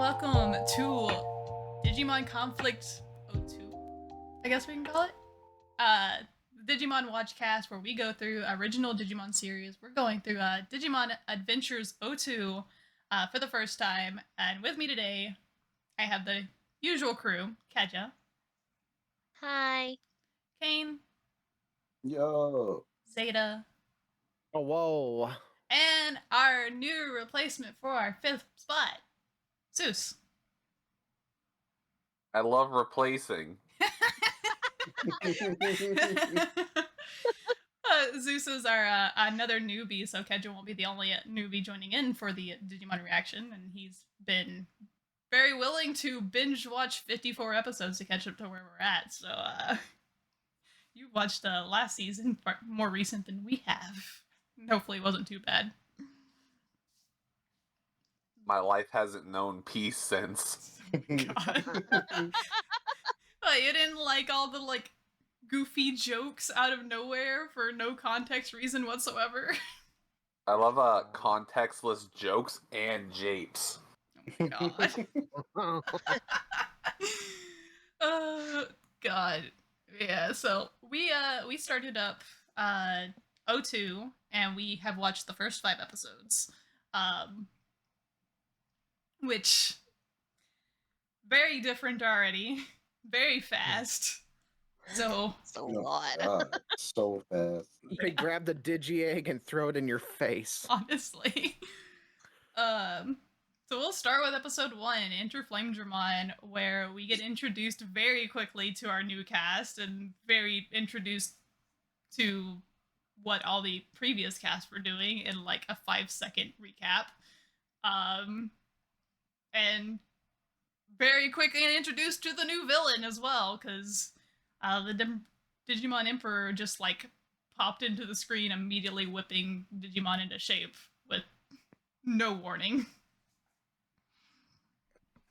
welcome to Digimon Conflict 02, I guess we can call it. Digimon Watchcast, where we go through original Digimon series. We're going through Digimon Adventures 02 for the first time, and with me today, I have the usual crew: Keja, Hi. Kain, Yo. Zeta, Oh, whoa. and our new replacement for our fifth spot, Zeus. I love replacing. Zeus is our another newbie, so Keja won't be the only newbie joining in for the Digimon reaction, and he's been very willing to binge watch 54 episodes to catch up to where we're at. So you watched last season, more recent than we have. Hopefully, it wasn't too bad. My life hasn't known peace since. God. You didn't like all the goofy jokes out of nowhere for no context reason whatsoever. I love contextless jokes and japes. Oh my god. God. Yeah, so we started up 02 and we have watched the first 5 episodes. Which very different already. Very fast. So It's a lot. God, so fast. They grab the digi-egg and throw it in your face. honestly. So we'll start with episode 1, Enter Flamedramon, where we get introduced very quickly to our new cast and very introduced to what all the previous casts were doing in like a 5-second recap. And very quickly introduced to the new villain as well, because the Digimon Emperor just like popped into the screen, immediately whipping Digimon into shape with no warning.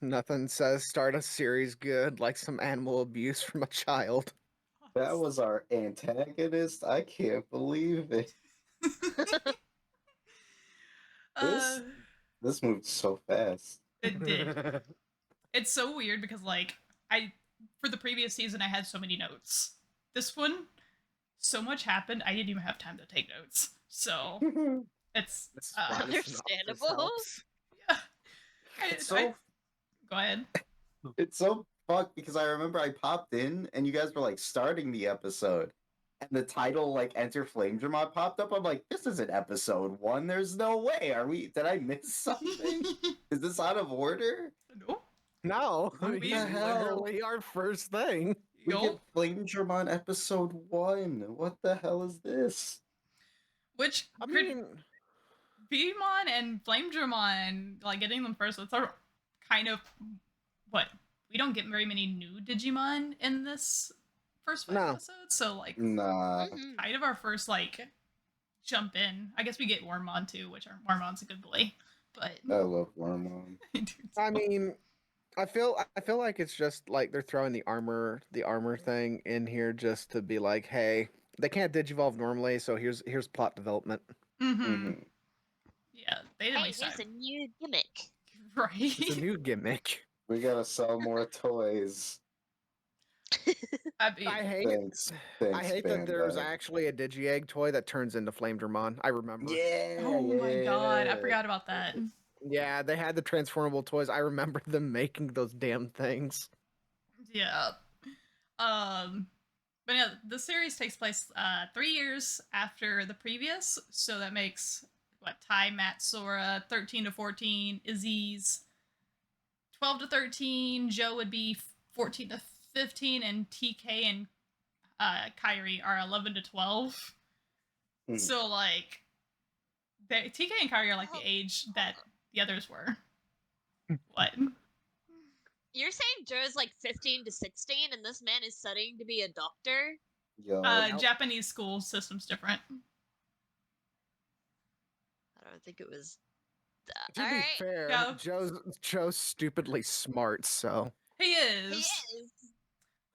Nothing says start a series good like some animal abuse from a child. That was our antagonist. I can't believe it. This moved so fast. It did. It's so weird because for the previous season I had so many notes. This one, so much happened I didn't even have time to take notes. So it's Understandable. yeah. It's so Go ahead. it's so fucked because I remember I popped in and you guys were like starting the episode. And the title, like Enter Flamedramon, popped up. I'm like, this isn't episode 1. There's no way. Did I miss something? Is this out of order? No. No, What it's the hell? literally our first thing. We get Flamedramon episode 1. What the hell is this? Which I mean, Beamon and Flamedramon, like getting them first, that's our kind of what we don't get very many new Digimon in this first 5 episodes, so like Nah. kind of our first like jump in. I guess we get Wormmon too, which Wormmon's a good boy, but I love Wormmon. I mean, I feel like it's just like they're throwing the armor thing in here just to be like, hey, they can't digivolve normally, so here's plot development. Mm-hmm. Yeah, they didn't Hey, waste here's time. a new gimmick. Right. It's a new gimmick. We gotta sell more toys. I mean, I hate Thanks, I hate that there's Bandai. actually a digi-egg toy that turns into Flamedramon. I remember. Yeah. oh my god, I yeah. forgot about that. Yeah, they had the transformable toys. I remember them making those damn things. Yeah. But yeah, the series takes place 3 years after the previous, so that makes Tai, Matt, Sora, 13 to 14, Izzy's 12 to 13, Joe would be 14 to 15, and TK and Kyrie are 11 to 12. So like TK and Kyrie are like the age that the others were. What? You're saying Joe's like 15 to 16 and this man is studying to be a doctor? Yo. Japanese school system's different. I don't think it was To be Alright. fair, Yeah. Joe's stupidly smart, so He is. He is.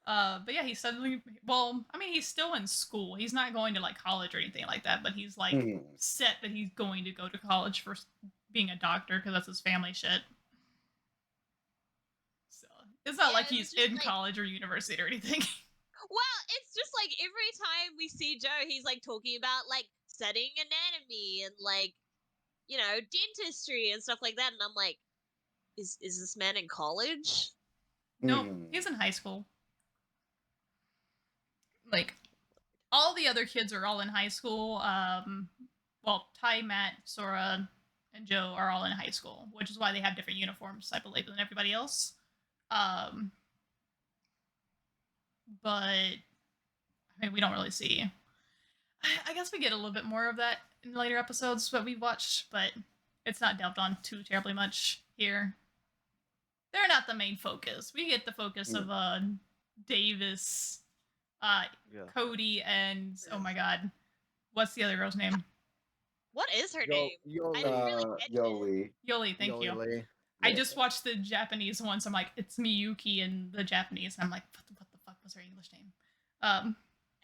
But yeah, he's suddenly, well, I mean, he's still in school. He's not going to like college or anything like that, but he's like set that he's going to go to college for being a doctor because that's his family shit. It's not Yeah, like it's he's just in like- college or university or anything. Well, it's just like every time we see Joe, he's like talking about like studying anatomy and like, you know, dentistry and stuff like that, and I'm like, is this man in college? No, Mhm. he's in high school. Like, all the other kids are all in high school. Well, Ty, Matt, Sora, and Joe are all in high school, which is why they have different uniforms, I believe, than everybody else. But I mean, we don't really see. I guess we get a little bit more of that in later episodes that we watched, but it's not delved on too terribly much here. They're not the main focus. We get the focus of Davis, Yeah. Cody, and oh my god, what's the other girl's name? What is her Yo, name? yo, I didn't really catch it. Yoli. Yoli, thank you. Yoli. I Yeah. just watched the Japanese one, so I'm like, it's Miyuki in the Japanese, and I'm like, what the fuck was her English name?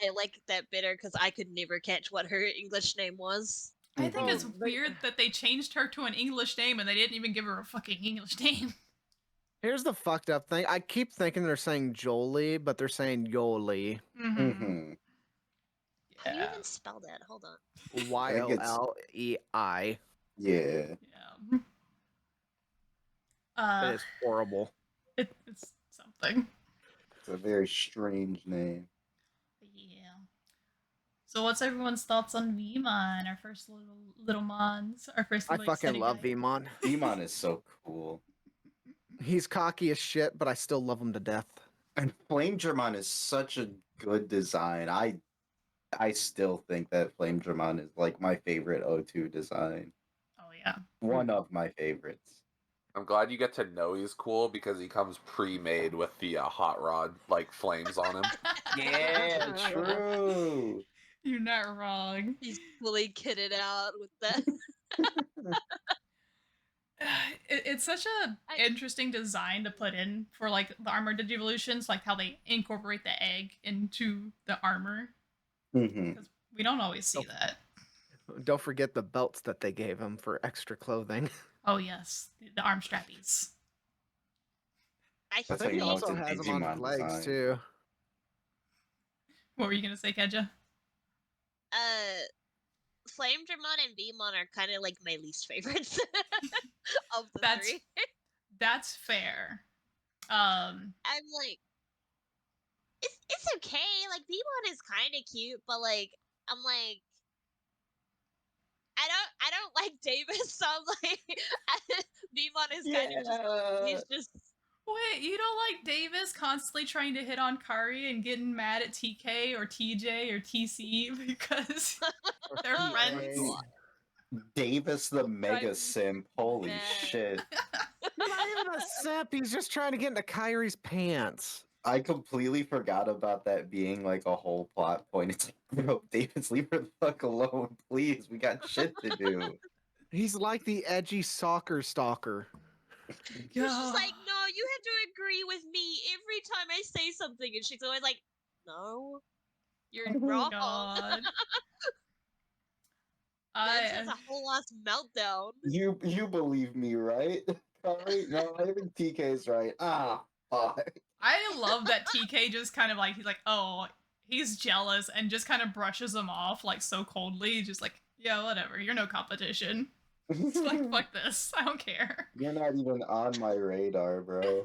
I like that better because I could never catch what her English name was. I think it's Oh, weird that they changed her to an English name and they didn't even give her a fucking English name. Here's the fucked up thing. I keep thinking they're saying Jolie, but they're saying Yoli. Mm-hmm. Mm-hmm. How do you Yeah. even spell that? Hold on. Yolei. Yeah. Yeah. It is horrible. It's something. It's a very strange name. Yeah. So what's everyone's thoughts on Vmon, our first little mons, our first I little fucking extended love guide? Vmon. Demon is so cool. He's cocky as shit, but I still love him to death. And Flamedramon is such a good design. I still think that Flamedramon is like my favorite O2 design. Oh yeah. One of my favorites. I'm glad you get to know he's cool because he comes pre-made with the hot rod like flames on him. Yeah, true. You're not wrong. He's fully kitted out with that. It's such a interesting design to put in for like the armor digivolutions, like how they incorporate the egg into the armor, Mm-hmm. because we don't always see that. Don't forget the belts that they gave him for extra clothing. Oh yes, the arm strappies. I That's I how think he you know also it's a has them on Digimon his legs design. too. What were you gonna say, Keja? Flamedramon and Beamon are kind of like my least favorites of the That's three. That's fair. I'm like, it's okay. Like Beamon is kind of cute, but like I'm like, I don't like Davis, so I'm like, Beamon is kind of just he's just. Wait, you don't like Davis constantly trying to hit on Kari and getting mad at TK or TJ or TC because they're Oh my friends? God. Davis the Mega Right. Simp. Holy Yeah. shit. Not even a simp. He's just trying to get into Kyrie's pants. I completely forgot about that being like a whole plot point. It's like, bro, Davis, leave her the fuck alone, please. We got shit to do. He's like the edgy soccer stalker. She's just like, no, you have to agree with me every time I say something, and she's always like, no, you're wrong. God. Then has a whole ass meltdown. You believe me, right? Kari? No, I think TK's right. Ah, fuck. I love that TK just kind of like, he's like, oh, he's jealous and just kind of brushes him off like so coldly, just like, yeah, whatever, you're no competition. It's like, fuck this, I don't care. You're not even on my radar, bro.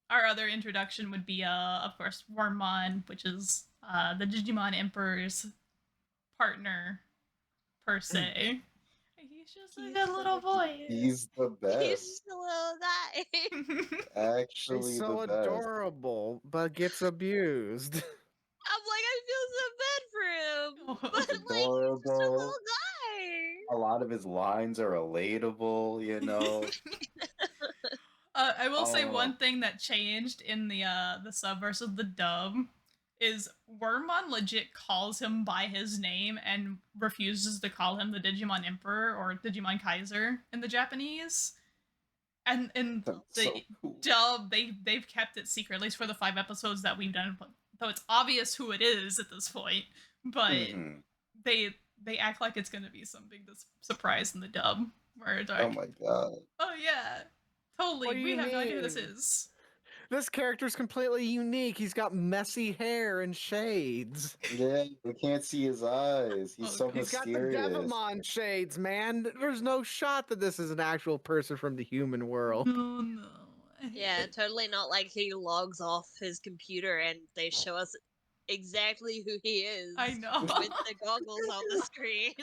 Our other introduction would be, of course, Wormmon, which is the Digimon Emperor's partner, per se. He's just like a little boy. He's the best. He's just a little guy. Actually, He's so the best. adorable, but gets abused. I'm like, I feel so bad for him. Oh, But like, he's just a Adorable. little guy. A lot of his lines are relatable, you know. I will say Oh. one thing that changed in the sub versus the dub is Wormmon legit calls him by his name and refuses to call him the Digimon Emperor or Digimon Kaiser in the Japanese. And in That's the so cool. dub, they've kept it secret, at least for the 5 episodes that we've done. Though it's obvious who it is at this point, but Mhm. they act like it's gonna be some big surprise in the dub. Where it's Oh like, my god. oh yeah, totally. What do We you have no idea who this mean? is. This character's completely unique. He's got messy hair and shades. Yeah, we can't see his eyes. He's Oh, so God. He's got the mysterious. Devimon shades, man. There's no shot that this is an actual person from the human world. No, no. I hate Yeah, it. totally not like he logs off his computer and they show us exactly who he is. I know. With the goggles on the screen.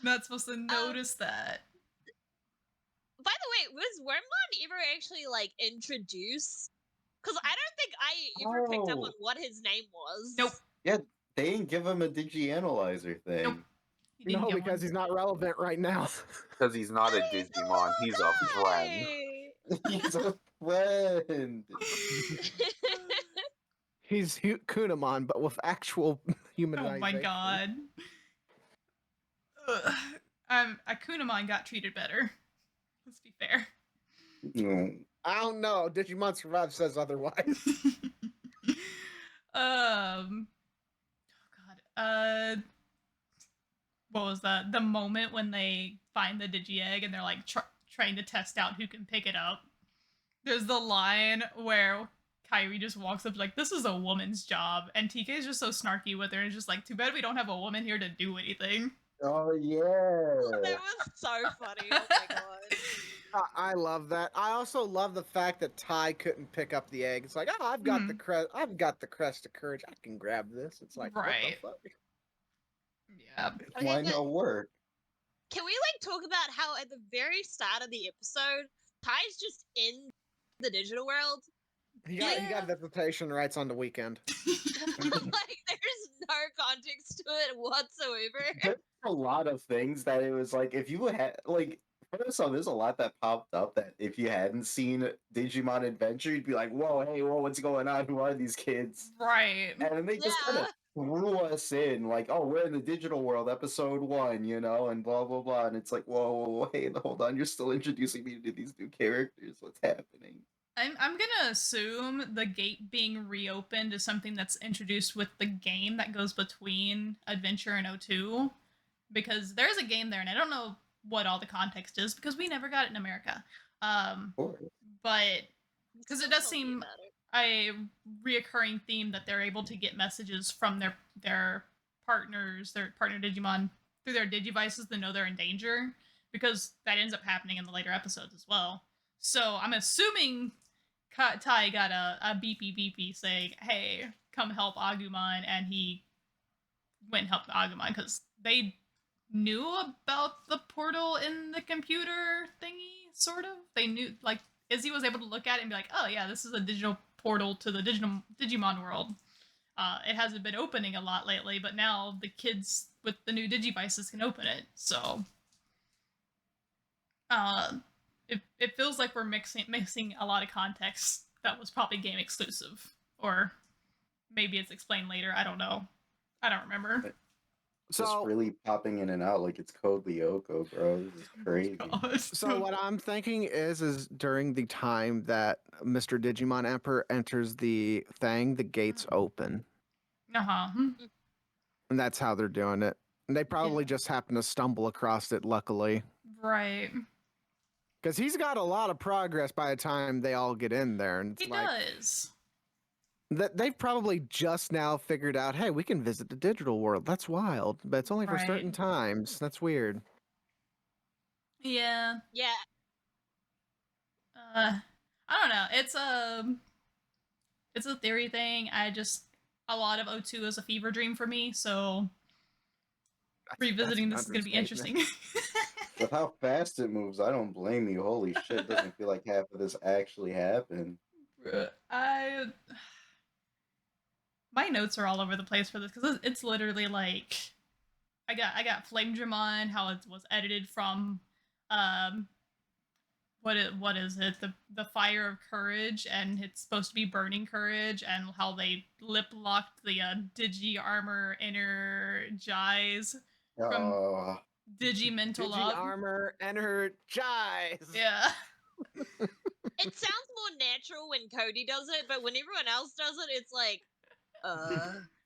Not supposed to notice that. By the way, was Wormmon ever actually like introduced? Because I don't think I ever picked up on Oh. what his name was. Nope. Yeah, they didn't give him a Digianalyzer thing. Nope. He didn't No, get because one. he's not relevant right now. Because he's not a Oh, he's the Digimon, little he's a friend. guy! He's a friend. He's Kunamon, but with actual humanization. Oh my god. Ugh. Akunamon got treated better. Let's be fair. No. I don't know. Digimon Survive says otherwise. Oh god. What was that? The moment when they find the Digi-Egg and they're like trying to test out who can pick it up. There's the line where Kyrie just walks up like, this is a woman's job. And TK is just so snarky with her and just like, too bad we don't have a woman here to do anything. Oh That yeah. was so funny. Oh my god. I love that. I also love the fact that Ty couldn't pick up the egg. It's like, oh, I've got the crest. I've got the crest of courage. I can grab this. It's like, Right. What the fuck? Yeah. Okay, Why but no work? can we like talk about how at the very start of the episode, Ty's just in the digital world? He got visitation rights on the weekend. Like there's no context to it whatsoever. There's a lot of things that it was like if you had like first off, there's a lot that popped up that if you hadn't seen Digimon Adventure, you'd be like, whoa, hey, whoa, what's going on? Who are these kids? Right. And then they just kind Yeah. of threw us in, like, oh, we're in the digital world, episode 1, you know, and blah blah blah. And it's like, whoa, hey, hold on, you're still introducing me to these new characters. What's happening? I'm gonna assume the gate being reopened is something that's introduced with the game that goes between Adventure and O2. Because there is a game there, and I don't know what all the context is because we never got it in America. But because it does seem a reoccurring theme that they're able to get messages from their partners, their partner Digimon, through their Digivices to know they're in danger, because that ends up happening in the later episodes as well. So I'm assuming Tai got a beepy beepy saying, hey, come help Agumon, and he went and helped Agumon because they knew about the portal in the computer thingy, sort of. They knew, like, Izzy was able to look at it and be like, oh yeah, this is a digital portal to the Digimon world. It hasn't been opening a lot lately, but now the kids with the new Digivices can open it, so it feels like we're mixing a lot of context that was probably game exclusive, or maybe it's explained later. I don't know. I don't remember. Just really popping in and out like it's Code Lyoko, bro. This is crazy. So what I'm thinking is during the time that Mr. Digimon Emperor enters the thing, the gates open. And that's how they're doing it. And they probably just happen to stumble across it, luckily. Right. Because he's got a lot of progress by the time they all get in there. And it's He like, does. that they've probably just now figured out, hey, we can visit the digital world. That's wild. But it's only for certain times. That's weird. Yeah. Yeah. I don't know. It's a theory thing. A lot of O2 is a fever dream for me, so revisiting this is going to be interesting. With how fast it moves, I don't blame you. Holy shit, doesn't feel like half of this actually happened. My notes are all over the place for this because it's literally like I got Flamedramon, how it was edited from what is it, the Fire of Courage, and it's supposed to be Burning Courage, and how they lip locked the Digi Armor Energize from Digimental Digi up. Armor Energize. Yeah. It sounds more natural when Cody does it, but when everyone else does it, it's like,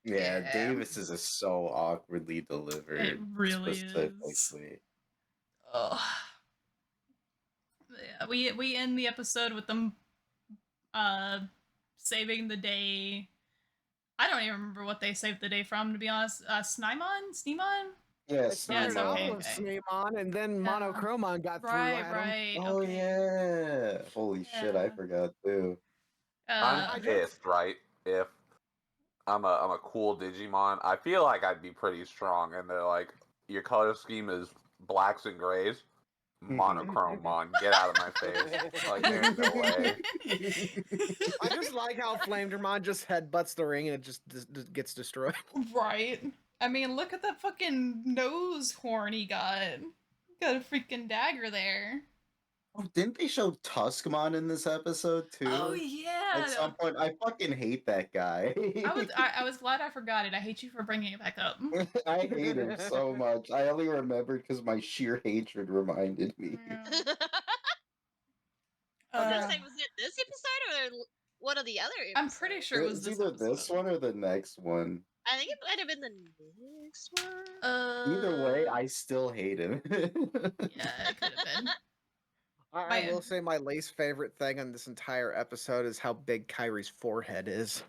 Yeah, Davis is so awkwardly delivered. It really is. Specifically. Yeah, we end the episode with them saving the day. I don't even remember what they saved the day from, to be honest. Sneemon? Yeah, It started off okay, with okay. Sneemon, and then Yeah. Monochromon got through Right, at him. right. Oh okay. yeah. Holy shit, I Yeah. forgot too. I'm I just- pissed, right? If I'm a cool Digimon, I feel like I'd be pretty strong, and they're like, your color scheme is blacks and grays. Monochromon, get out of my face! Like, there's no way. I just like how Flamedramon just headbutts the ring and it just gets destroyed. Right. I mean, look at that fucking nose horn he got. Got a freaking dagger there. Oh, didn't they show Tuskmon in this episode too? Oh yeah. At some point, I fucking hate that guy. I was glad I forgot it. I hate you for bringing it back up. I hate him so much. I only remembered because my sheer hatred reminded me. Yeah. I was gonna Uh, say, was it this episode or one of the other episodes? I'm pretty sure it was It's this either this episode. one or the next one. I think it might have been the next one. Either way, I still hate him. Yeah, it could have been. I Man. will say my least favorite thing on this entire episode is how big Kyrie's forehead is.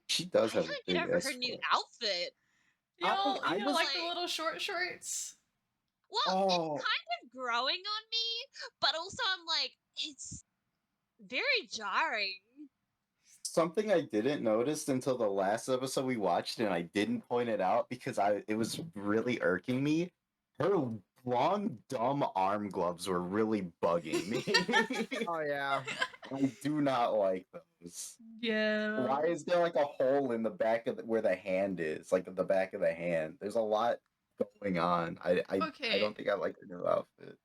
She does I have a couldn't big get over ass her new foot. outfit. You don't, I you don't was like the like- little short shorts? Well, Oh. it's kind of growing on me, but also I'm like, it's very jarring. Something I didn't notice until the last episode we watched, and I didn't point it out because it was really irking me. Her long, dumb arm gloves were really bugging me. Oh yeah. I do not like those. Yeah. Why is there like a hole in the back of where the hand is, like the back of the hand? There's a lot going on. I Okay. don't think I like her new outfit.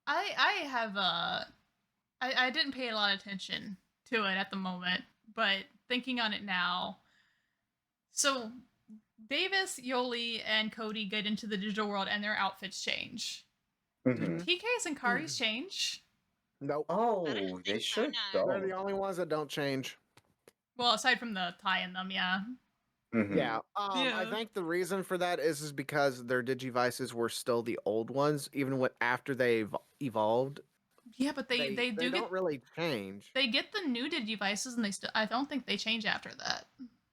I have I didn't pay a lot of attention to it at the moment, but thinking on it now, so Davis, Yoli, and Cody get into the digital world and their outfits change. Mhm. TK's and Kari's change. Nope. Oh, I don't they think so, should no. They're the go. only ones that don't change. Well, aside from the tie in them, yeah. Mhm. Yeah. I Yeah. think the reason for that is because their Digivices were still the old ones, even after they evolved. Yeah, but they do don't get really change. they get the new devices and they still I don't think they change after that.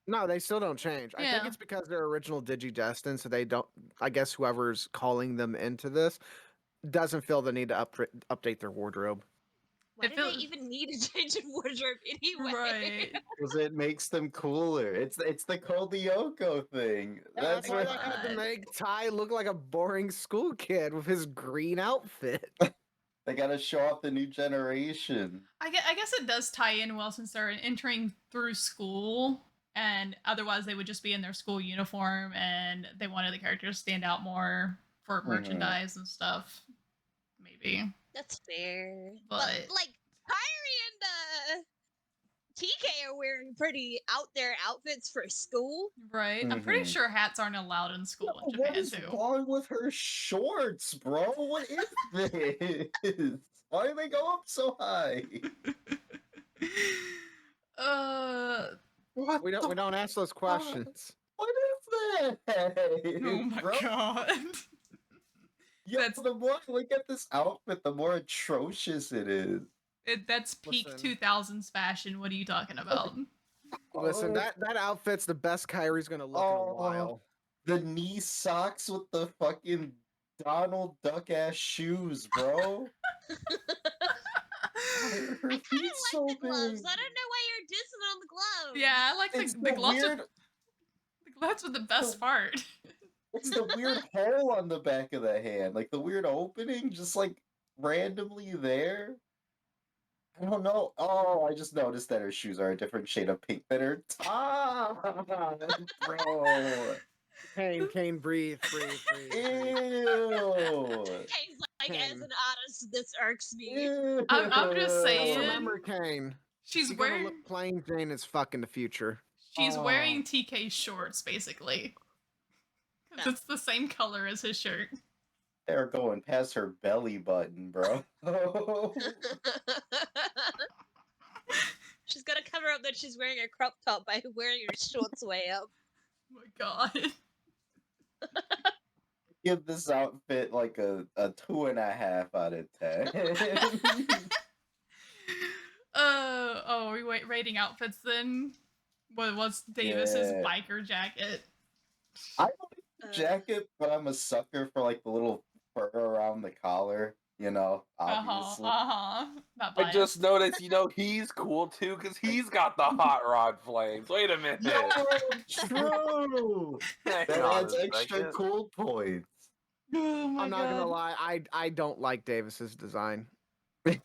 No, they still don't change. I think Yeah. it's because they're original digidestined, so they don't. I guess whoever's calling them into this doesn't feel the need to update their wardrobe. Why It do they feels- even need a change in wardrobe anyway? Right. Because it makes them cooler. It's the Kodyoko thing. That's why what they had to what? make Ty look like a boring school kid with his green outfit. they gotta show off the new generation. I guess it does tie in well since they're entering through school, and otherwise they would just be in their school uniform, and they wanted the characters to stand out more for merchandise and stuff. Maybe. That's fair. But But- like Kyrie and TK are wearing pretty out there outfits for school. Right. I'm pretty Mhm. sure hats aren't allowed in school in What Japan is too. wrong with her shorts, bro? What is this? Why do they go up so high? What We don't ask those questions. What is that? Oh my bro? god. Yeah, That's- the more I look at this outfit, the more atrocious it is. That's peak Listen. 2000s fashion. What are you talking about? Listen, Oh, that outfit's the best Kyrie's gonna look in Oh. a while. the knee socks with the fucking Donald Duck ass shoes, bro. Why are her I kind feet of so like the gloves. big? I don't know why you're dissing on the gloves. Yeah, I like It's the gloves. weird. The gloves were the best part. It's the weird hole on the back of the hand, like the weird opening, just like randomly there. I don't know. Oh, I just noticed that her shoes are a different shade of pink than her top, bro. Kane, breathe. Ew. Kane's like, as Kane. an artist, this irks me. I'm just Just saying. remember, Kane. She's She's gonna wearing look plain Jane as fuck in the future. she's Oh. wearing TK shorts basically. 'Cause Yeah. it's the same color as his shirt. They're going past her belly button, bro. She's gonna cover up that she's wearing a crop top by wearing her shorts way up. Oh my god. give this outfit like a 2.5 out of 10. Are we rating outfits then? What's Davis's Yeah. biker jacket? I like the jacket, but I'm a sucker for like the little fur around the collar. Obviously. Not I biased. just noticed, he's cool too because he's got the hot rod flames. Wait a minute. True. Hang That on adds a extra second. cool points. Oh my I'm not god. gonna lie, I don't like Davis's design. I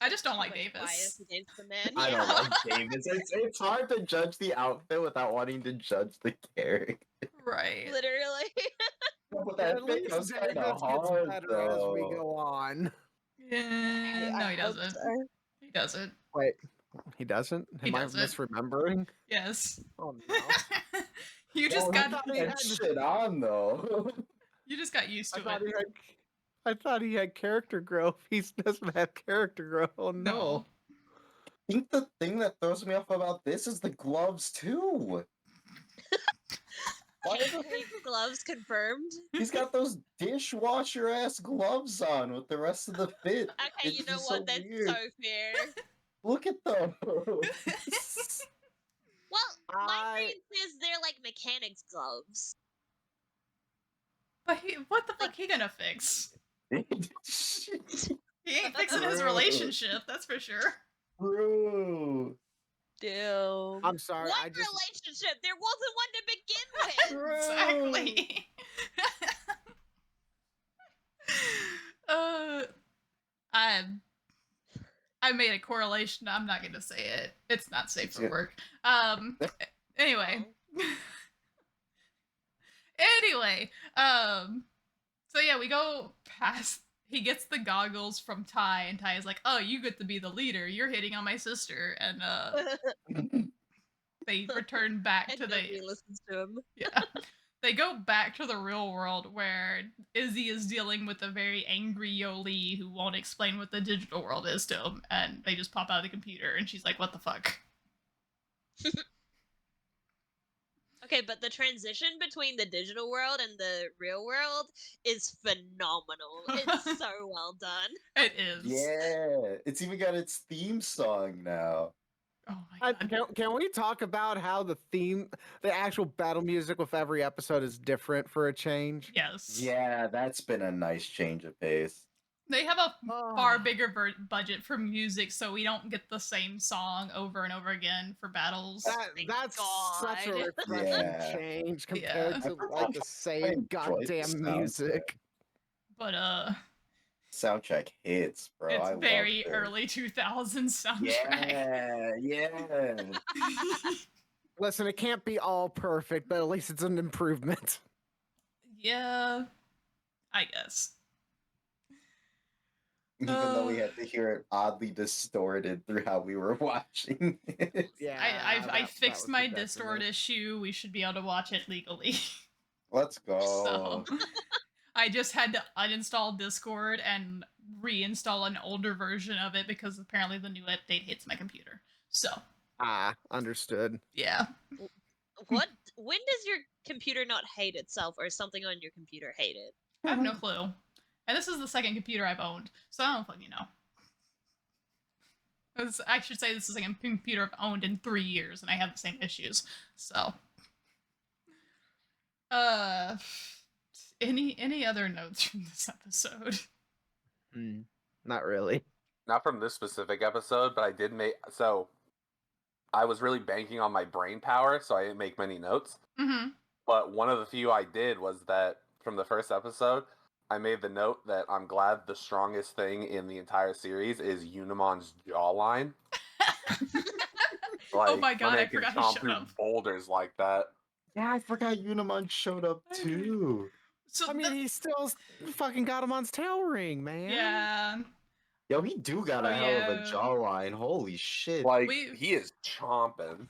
just don't too like much Davis. bias against the man. I don't yeah. like Davis. It's hard to judge the outfit without wanting to judge the character. Right. Literally. But that At fit least goes kind Davis of gets hard, better as we though. go on. Yeah, no, he hope doesn't. so. He doesn't. Wait, he doesn't? He Am I doesn't. misremembering? Yes. Oh no. You just Well, got he had shit on, though. you just got used to it. I thought he had character growth. He doesn't have character growth. Oh no. No. I think the thing that throws me off about this is the gloves, too. Why the Pink gloves confirmed. He's got those dishwasher ass gloves on with the rest of the fit. Okay, It's you know just what? so That's weird. so fair. Look at those. Well, my I- brain says they're like mechanics gloves. But what the fuck he gonna fix? He ain't fixing his True. relationship, that's for sure. True. Damn. I'm sorry. What I just relationship? There wasn't one to begin with. Exactly. I made a correlation. I'm not gonna say it. It's not safe for work. Anyway. So yeah, we go past. He gets the goggles from Ty, and Ty is like, "Oh, you get to be the leader. You're hitting on my sister." And they return back And to nobody the listens to him. yeah. They go back to the real world where Izzy is dealing with a very angry Yoli who won't explain what the digital world is to him, and they just pop out of the computer, and she's like, "What the fuck?" Okay, but the transition between the digital world and the real world is phenomenal. It's so well done. It is. Yeah, it's even got its theme song now. Oh my god. can we talk about how the actual battle music with every episode is different for a change? Yes. Yeah, that's been a nice change of pace. They have a far bigger budget for music, so we don't get the same song over and over again for battles. That's such a God. refreshing Yeah. change compared to I like the same enjoyed the goddamn music. But Soundtrack hits, bro. it's I very love it. early 2000s soundtrack. Yeah. Listen, it can't be all perfect, but at least it's an improvement. Yeah, I guess. Even though we had to hear it oddly distorted through how we were watching it. Yeah, I fixed my Distort issue. We should be able to watch it legally. Let's go. So I just had to uninstall Discord and reinstall an older version of it because apparently the new update hits my computer. So understood. yeah. When does your computer not hate itself or something on your computer hate it? I have no clue. And this is the second computer I've owned, so I don't fucking know. I should say this is like a computer I've owned in 3 years, and I have the same issues. So, any other notes from this episode? Not really. Not from this specific episode, but I did make. So, I was really banking on my brain power, so I didn't make many notes. Mm-hmm. But one of the few I did was that from the first episode, I made the note that I'm glad the strongest thing in the entire series is Unimon's jawline. Oh my when god, they I can forgot he chomp showed through up. boulders like that. Yeah, I forgot Unimon showed up too. So I mean, he still fucking got him on his tail ring, man. yeah. Yo, he do got a hell of a jawline. Holy shit. Like, he is chomping.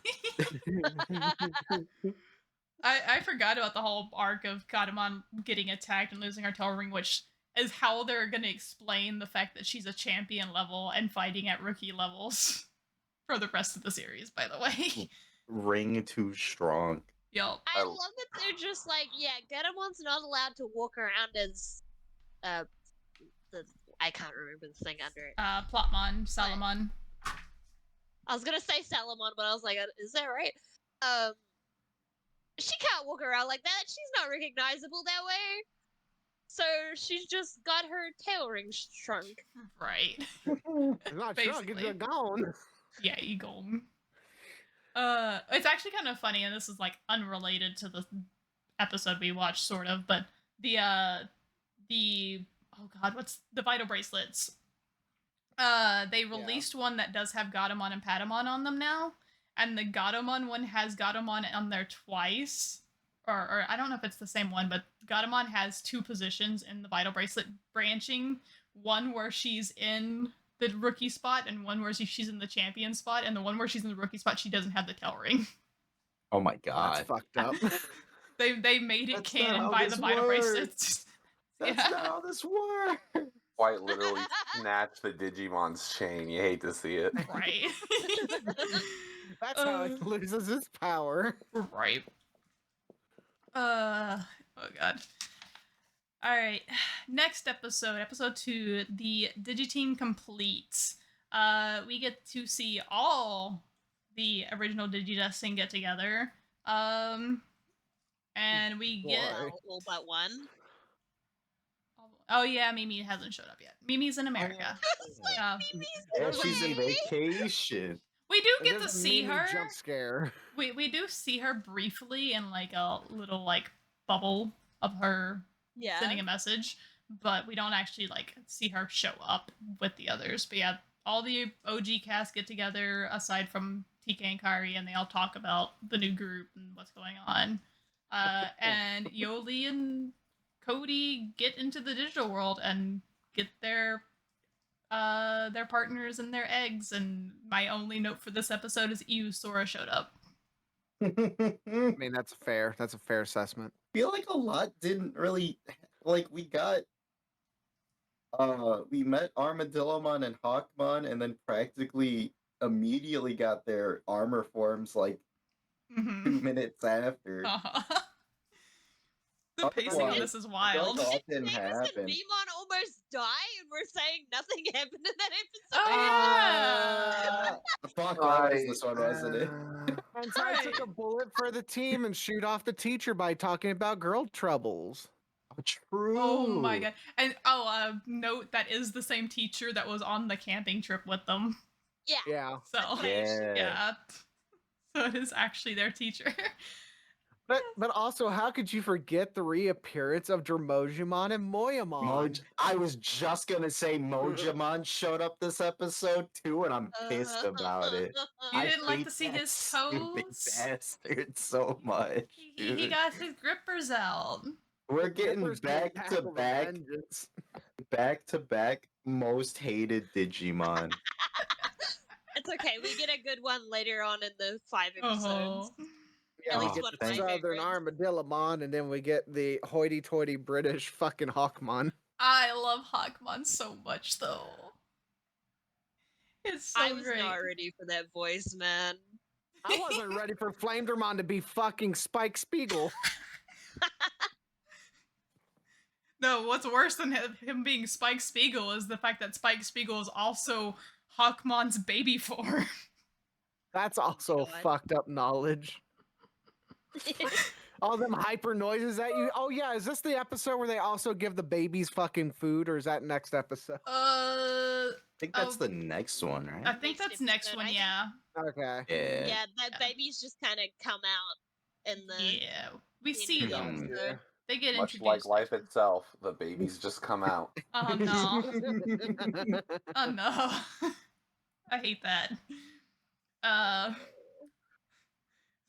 I forgot about the whole arc of Kadamon getting attacked and losing her tail ring, which is how they're going to explain the fact that she's a champion level and fighting at rookie levels for the rest of the series, by the way. Ring too strong. Yup. I I- love that they're just like, yeah, Getamon's not allowed to walk around as the I can't remember the thing under it. Plotmon, Salamon. I was gonna say Salamon, but I was like, is that right? She can't walk around like that. She's not recognizable that way. So she's just got her tail ring shrunk. Right. It's not shrunk, it's Basically. gone. Yeah, Eagle. It's actually kind of funny, and this is like unrelated to the episode we watched, sort of, but the oh god, what's the vital bracelets? They released one that does have Gatomon and Patamon on them now, and the Gatomon one has Gatomon on there twice, or I don't know if it's the same one, but Gatomon has two positions in the vital bracelet branching. One where she's in the rookie spot, and one where she's in the champion spot, and the one where she's in the rookie spot, she doesn't have the tail ring. Oh my That's god. fucked up. They made it That's not canon how by this the vital works. bracelets. That's Yeah. not how this works. Quite literally snatch the Digimon's chain. You hate to see it. Right. That's how it loses its power. Right. Oh god. All right. Next episode 2, the Digiteam Complete. We get to see all the original Digidestined get together. And we get Boy. All but one. oh yeah, Mimi hasn't showed up yet. Mimi's in America. Uh, Yeah, she's in vacation. we do And get to there's a see Mimi her. jump scare. We do see her briefly in like a little like bubble of her Yeah. sending a message, but we don't actually like see her show up with the others. But yeah, all the OG cast get together aside from TK and Kairi, and they all talk about the new group and what's going on. And Yoli and Cody get into the digital world and get their partners and their eggs. And my only note for this episode is ew, Sora showed up. I mean, that's fair. That's a fair assessment. Feel like a lot didn't really like we met Armadillomon and Hawkmon and then practically immediately got their armor forms like 2 Mm-hmm. minutes after. The pacing on this is wild. Like, that didn't Davis and happen. Digimon almost die, and we're saying nothing happened in that episode. Oh yeah. Fuck, that was this one, wasn't it? And so I took a bullet for the team and shoot off the teacher by talking about girl troubles. Oh, true. Oh my god. And note that is the same teacher that was on the camping trip with them. Yeah. Yeah. So Yeah. yeah. So it is actually their teacher. But also, how could you forget the reappearance of Dromojimon and Moyamon? I was just gonna say Mojamon showed up this episode too, and I'm pissed about it. You I didn't like hate to see that his stupid toes? bastard so much. He dude. got his grippers out. We're getting Rippers back can to tackle the back vengeance. most hated Digimon. It's okay. We get a good one later on in the 5 Oh. episodes. Yeah, At we least get one of the my Southern favorites. Armadillomon, and then we get the hoity-toity British fucking Hawkmon. I love Hawkmon so much though. It's so I was great. not ready for that voice, man. I wasn't ready for Flamedramon to be fucking Spike Spiegel. No, what's worse than him being Spike Spiegel is the fact that Spike Spiegel is also Hawkmon's baby form. That's also God. fucked up knowledge. All them hyper noises that you. Oh yeah, is this the episode where they also give the babies fucking food, or is that next episode? I think that's Oh. the next one, I right? think Next that's next episode, one, I think. yeah. Okay. Yeah. Yeah, that Yeah. babies just kind of come out in the. Yeah. We in see the them. Hmm. episode. They get Much introduced. like life itself, the babies just come out. Oh no. Oh no. I hate that.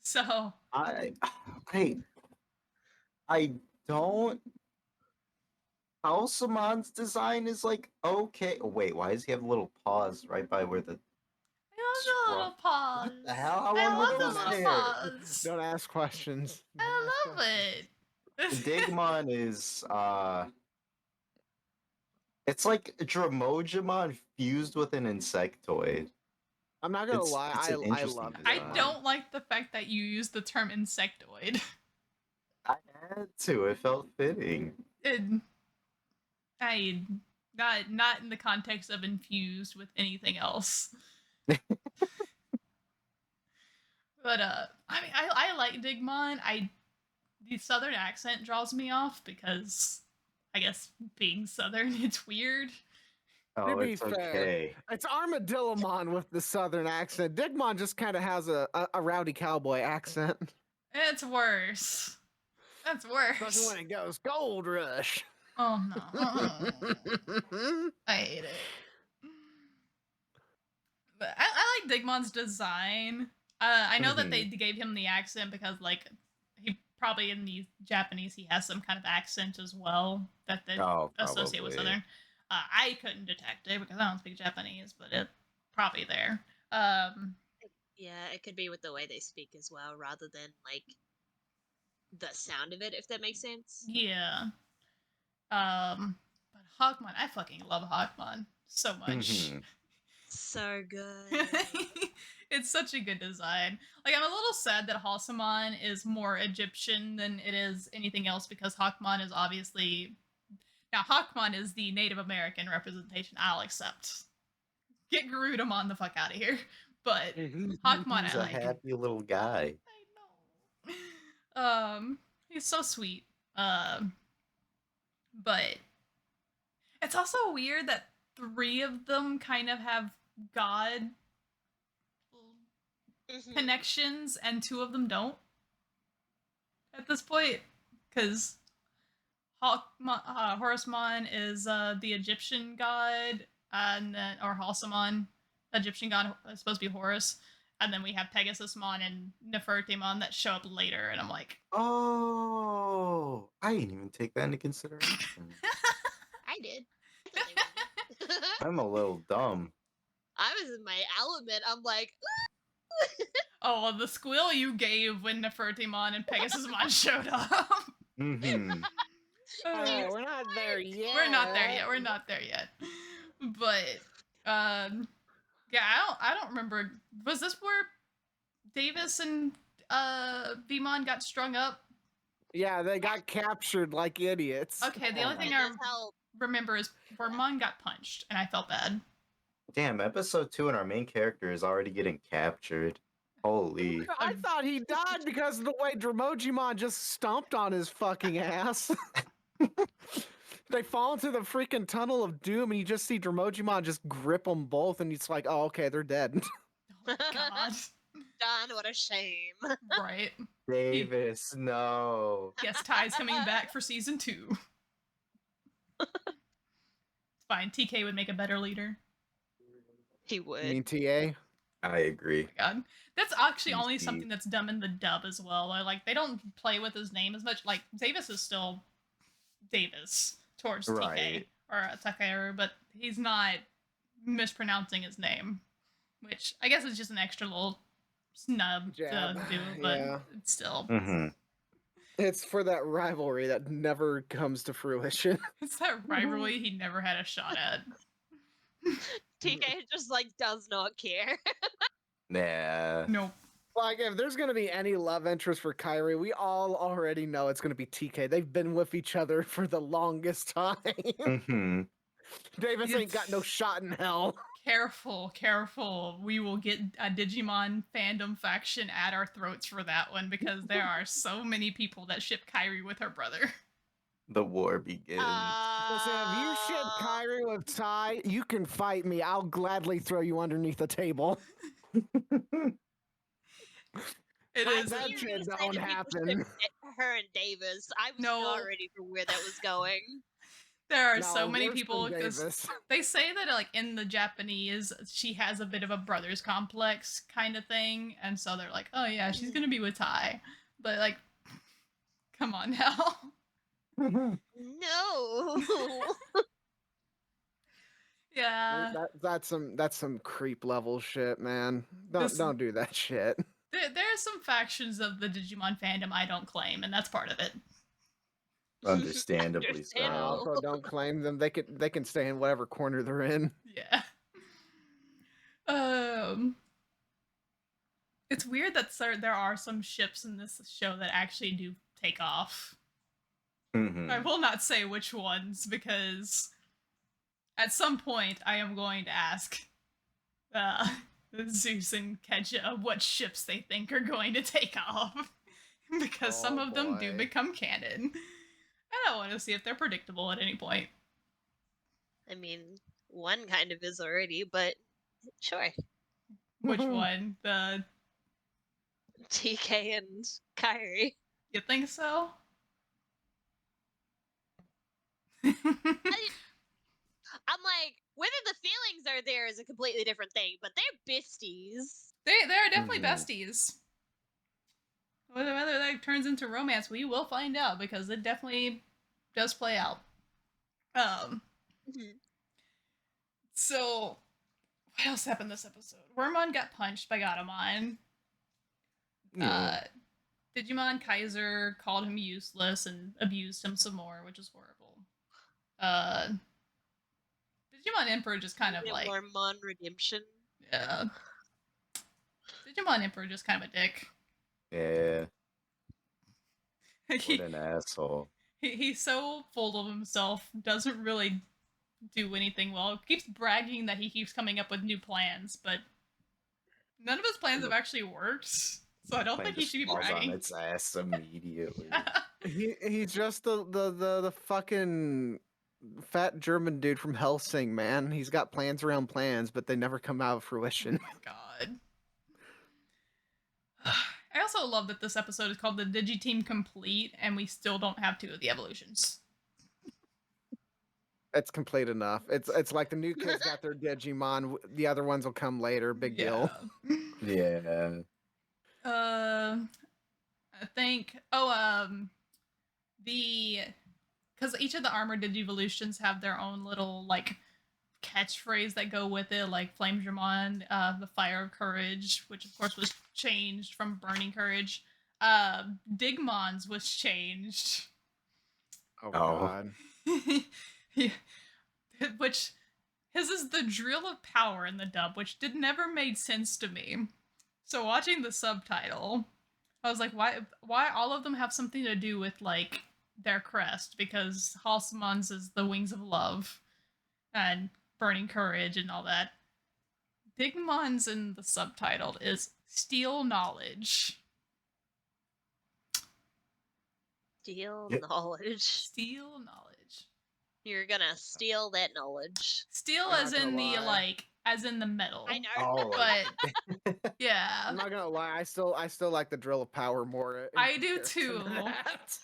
So I don't. Alsamon's design is like okay. Oh, wait, why does he have a little pause right by where the? I love the little pause. What the hell? How I long love were the those little there? pause. Don't ask questions. I love it. Digimon is it's like Dromojimon fused with an insectoid. I'm not gonna lie, It's an I interesting love I design. don't like the fact that you use the term insectoid. I had to. It felt fitting. And I not in the context of infused with anything else. But I mean, I like Digimon. The southern accent draws me off because I guess being southern, it's weird. Oh, be it's fair, okay. it's Armadillomon with the southern accent. Digimon just kind of has a rowdy cowboy accent. It's worse. That's Especially worse. when it goes Gold Rush. Oh no. I hate it. But I like Digmon's design. I know that they gave him the accent because, like, he probably in the Japanese he has some kind of accent as well that they Oh, associate with probably. Southern. I couldn't detect it because I don't speak Japanese, but it's probably there. Yeah, it could be with the way they speak as well, rather than like the sound of it, if that makes sense. Yeah. But Hawkmon, I fucking love Hawkmon so much. So good. It's such a good design. Like, I'm a little sad that Halsamon is more Egyptian than it is anything else because Hawkmon is obviously. Now, Hawkmon is the Native American representation I'll accept. Get Garudamon the fuck out of here. But Hawkmon, He's I a like. happy little guy. I know. He's so sweet. But it's also weird that 3 of them kind of have God Mhm. connections and 2 of them don't at this point, because Horusmon is the Egyptian god, and then or Halsamon, Egyptian god, is supposed to be Horus, and then we have Pegasusmon and Nefertimon that show up later, and I'm like, Oh, I didn't even take that into consideration. I did. I thought they would. I'm a little dumb. I was in my element. I'm like, oh, well, the squeal you gave when Nefertimon and Pegasusmon showed up. Hey, we're not there yet. We're not there yet. We're not there yet. But yeah, I don't remember. Was this where Davis and Vimon got strung up? Yeah, they got captured like idiots. Okay, the only that thing I does help. remember is where Mon got punched, and I felt bad. Damn, episode 2 and our main character is already getting captured. Holy. I thought he died because of the way Dramojimon just stomped on his fucking ass. They fall into the freaking tunnel of doom, and you just see Dramojimon just grip them both, and it's like, oh, okay, they're dead. Oh my god. Done. What a shame. Right. Davis, no. Guess Ty's coming back for season 2. It's fine. TK would make a better leader. He You would. mean TA? I agree. Oh my god. That's actually He's only deep. something that's dumb in the dub as well. Like, they don't play with his name as much. Like, Davis is still Davis towards TK Right. or Takeru, but he's not mispronouncing his name, which I guess is just an extra little snub Jab. to do, but Yeah. it's still. It's for that rivalry that never comes to fruition. It's that rivalry he never had a shot at. TK just like does not care. Nah. Nope. Like, if there's gonna be any love interest for Kyrie, we all already know it's gonna be TK. They've been with each other for the longest time. Davis ain't got no shot in hell. Careful, careful. We will get a Digimon fandom faction at our throats for that one because there are so many people that ship Kyrie with her brother. The war begins. Listen, if you ship Kyrie with Ty, you can fight me. I'll gladly throw you underneath the table. It I is. thought that you were shit gonna say don't that people happen. shipped her and Davis. I was No. not ready for where that was going. There are No, so many worse people than because Davis. they say that like in the Japanese she has a bit of a brothers complex kind of thing, and so they're like, oh yeah, she's gonna be with Ty, but like, come on now. No. Yeah, That's some creep level shit, man. This- Don't do that shit. there are some factions of the Digimon fandom I don't claim, and that's part of it. Understandably Understandable. so. Also, don't claim them. They can stay in whatever corner they're in. Yeah. It's weird that there are some ships in this show that actually do take off. I will not say which ones because at some point I am going to ask Zeus and Keja what ships they think are going to take off because some Oh, of them do boy. become canon. And I want to see if they're predictable at any point. I mean, one kind of is already, but sure. Which one? The TK and Kyrie. you think so? I'm like, whether the feelings are there is a completely different thing, but they're besties. They're definitely besties. Whether that turns into romance, we will find out because it definitely does play out. So what else happened this episode? Wormmon got punched by Gatomon. Digimon Kaiser called him useless and abused him some more, which is horrible. Digimon Emperor just kind of like Wormmon Redemption. Yeah. Digimon Emperor just kind of a dick. Yeah. He- What an asshole. he's so full of himself, doesn't really do anything well. Keeps bragging that he keeps coming up with new plans, but none of his plans have actually worked. So I don't Plane think he just should be falls bragging. on its ass immediately. He's just the fucking fat German dude from Helsing, man. He's got plans around plans, but they never come out of fruition. Oh my god. I also love that this episode is called the Digiteam Complete, and we still don't have 2 of the evolutions. It's complete enough. It's like the new kids got their Digimon. The other ones will come later. Big deal. Yeah. I think because each of the armored Digivolutions have their own little like catchphrase that go with it, like Flamedramon, the Fire of Courage, which of course was changed from Burning Courage. Digmon's was changed. Oh god. Yeah. Which his is the Drill of Power in the dub, which never made sense to me. So watching the subtitle, I was like, why all of them have something to do with like their crest? Because Halsemon's is the Wings of Love and Burning Courage and all that. Digmon's in the subtitle is Steel Knowledge. Steal Yep. knowledge. Steel Knowledge. You're gonna steal that knowledge. Steel I'm as not in gonna the lie. like as in the metal. I know. Oh, But yeah. I'm not gonna lie. I still like the Drill of Power more. in I do comparison too. to that.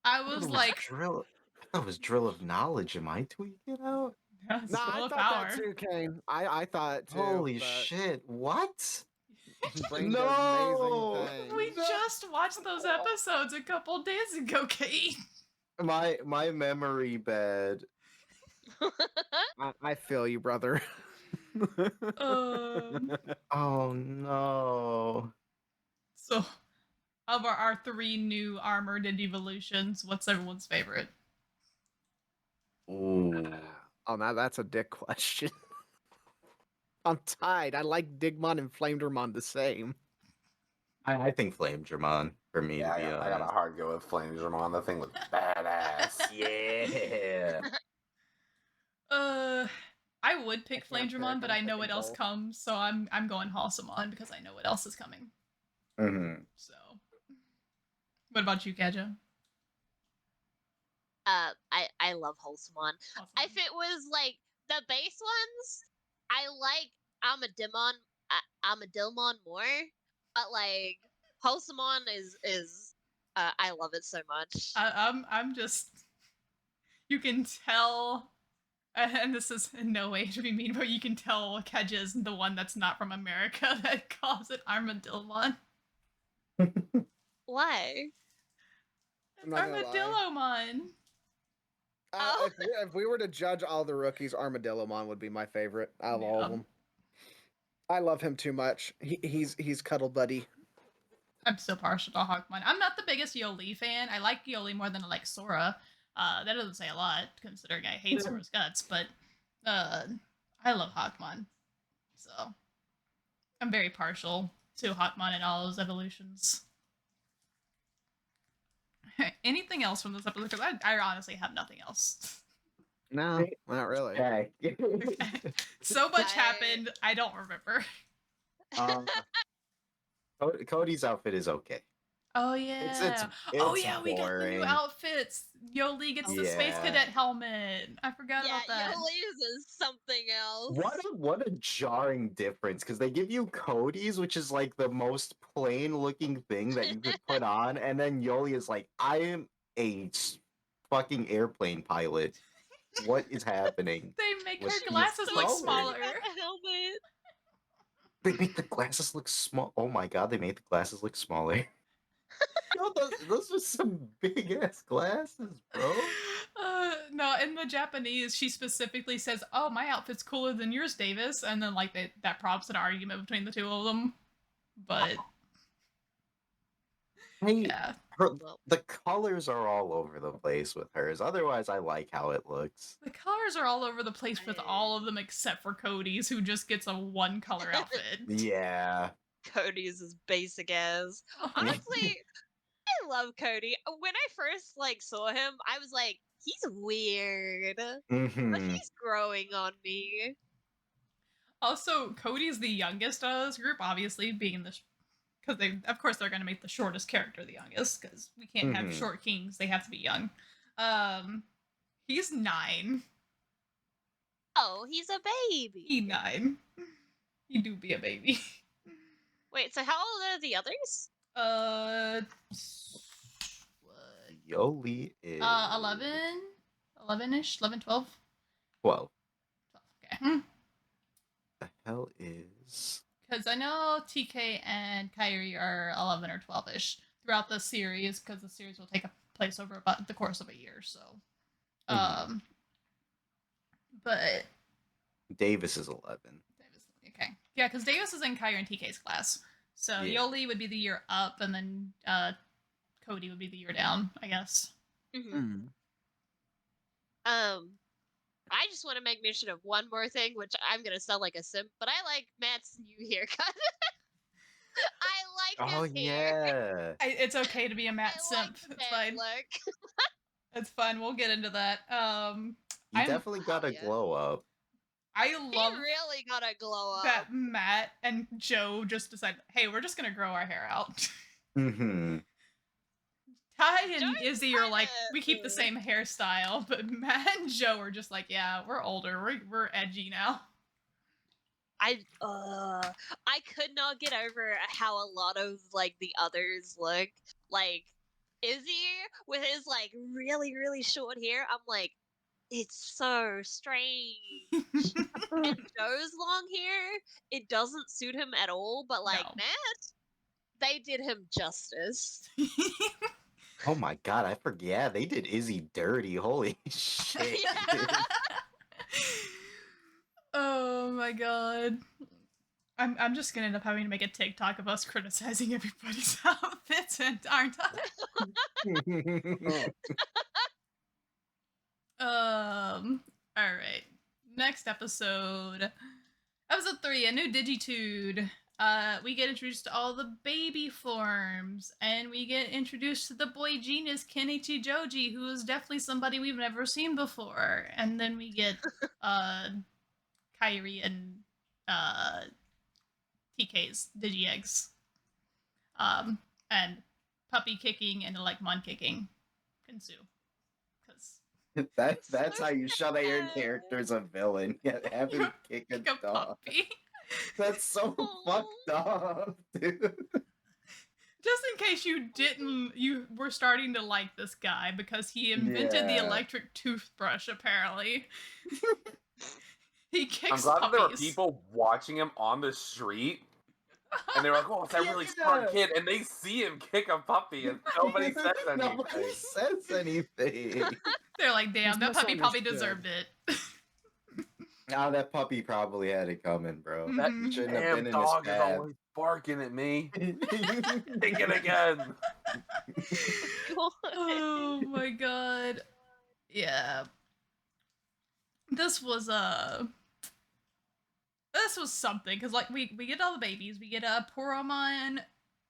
I was like, drill. That was drill of knowledge. Am I tweaking out? that's Nah, I Drill of thought Power. that too, Kane. I thought it too. Holy but shit! What? Brain No! does amazing things. We just watched those episodes a couple days ago, Kate. My memory bad. I feel you, brother. Oh no. So, of our 3 new armored evolutions, what's everyone's favorite? Ooh. Oh, now that's a dick question. I'm tied. I like Digmon and Flamedramon the same. I think Flamedramon for me Yeah, to be I got a honest. hard go with Flamedramon. That thing was badass. Yeah. I would pick I can't pick, Flamedramon, but I'm I know what picking else both. comes, so I'm going Halsemon because I know what else is coming. Mm-hmm. So, what about you, Keja? I love Halsemon. If it was like the base ones, I like Armadilmon more, but like Halsemon is I love it so much. I'm just. You can tell, and this is in no way to be mean, but you can tell Keja is the one that's not from America that calls it Armadilmon. Why? I'm not gonna lie. Armadillomon. Oh. If we were to judge all the rookies, Armadillomon would be my favorite out of all of Yeah. them. I love him too much. He's cuddle buddy. I'm still partial to Hawkmon. I'm not the biggest Yoli fan. I like Yoli more than I like Sora. That doesn't say a lot, considering I hate Sora's guts, but I love Hawkmon. So I'm very partial to Hotmon and all those evolutions. Anything else from this episode? Because I honestly have nothing else. No, not really. Okay. Okay. So much I- happened, I don't remember. Cody's outfit is okay. Oh yeah. Oh it's yeah, we got the new boring. outfits. Yoli gets the Space Yeah. Cadet helmet. I forgot Yeah, about that. Yolis is something else. What a jarring difference, because they give you Cody's, which is like the most plain looking thing that you could put on, and then Yoli is like, I am a fucking airplane pilot. What is happening? They make With her these glasses look colors. smaller. Got the helmet. They make the glasses look small. Oh my god, they made the glasses look smaller. Yo, those are some big ass glasses, bro. No, in the Japanese, she specifically says, "Oh, my outfit's cooler than yours, Davis," and then like that prompts an argument between the two of them. But Hey, yeah, the colors are all over the place with hers. Otherwise, I like how it looks. the colors are all over the place with all of them except for Cody's, who just gets a one color outfit. Yeah. Cody's is basic as. Honestly, I love Cody. When I first saw him, I was like, he's weird. But Mhm. he's growing on me. Also, Cody's the youngest of this group, obviously being the because of course they're going to make the shortest character the youngest because we can't have Mhm. short kings; they have to be young. He's 9. Oh, he's a baby. He 9. He do be a baby. Wait, so how old are the others? What? Yoli is 11? 11-ish? 11, 12? 12. 12, okay. The hell is Because I know TK and Kyrie are 11 or 12-ish throughout the series, because the series will take place over about the course of a year, so. Mhm. But Davis is 11. Davis, okay. Yeah, because Davis is in Kyrie and TK's class. So Yeah. Yoli would be the year up, and then Cody would be the year down, I guess. Mm-hmm. I just want to make mention of one more thing, which I'm gonna sound like a simp, but I like Matt's new haircut. I like his hair. yeah. It's okay to be a Matt I simp. like the It's Matt fine. look. It's fine. We'll get into that. You I'm- definitely got a yeah. glow up. I He love really got a glow up. that Matt and Joe just decided, hey, we're just gonna grow our hair out. Mm-hmm. Ty and Joe's Izzy are like, kinda- we keep the same hairstyle, but Matt and Joe are just like, yeah, we're older, we're edgy now. I could not get over how a lot of the others look. Like Izzy with his really, really short hair, I'm like, it's so strange. And Joe's long hair, it doesn't suit him at all, but No. Matt, they did him justice. Oh my god, I forget. Yeah, they did Izzy dirty. Holy shit. dude. Oh my god. I'm just gonna end up having to make a TikTok of us criticizing everybody's outfits, and aren't I? Alright. Next episode. Episode 3, a new Digitude. We get introduced to all the baby forms, and we get introduced to the boy genius Kenichi Joji, who is definitely somebody we've never seen before. And then we get Kyrie and TK's Digi-Eggs. And puppy kicking and mon kicking ensue. Because That's how you show that your character's a villain. Yeah, have him kick a kick a dog. puppy. That's so fucked up, dude. Just in case you were starting to like this guy because he invented the Yeah. electric toothbrush, apparently. He I'm kicks glad that there were puppies. people watching him on the street, and they were like, "Oh, it's that really smart Yeah. kid," and they see him kick a puppy, and nobody says anything. Nobody says anything. They're like, damn, that It's puppy probably misunderstood. deserved it. Now that puppy probably had it coming, bro. That Mhm. shouldn't have Damn been in his dog is path. always barking at me. Kick it again. Oh my god. Yeah. This was this was something because like we get all the babies. We get Poromon,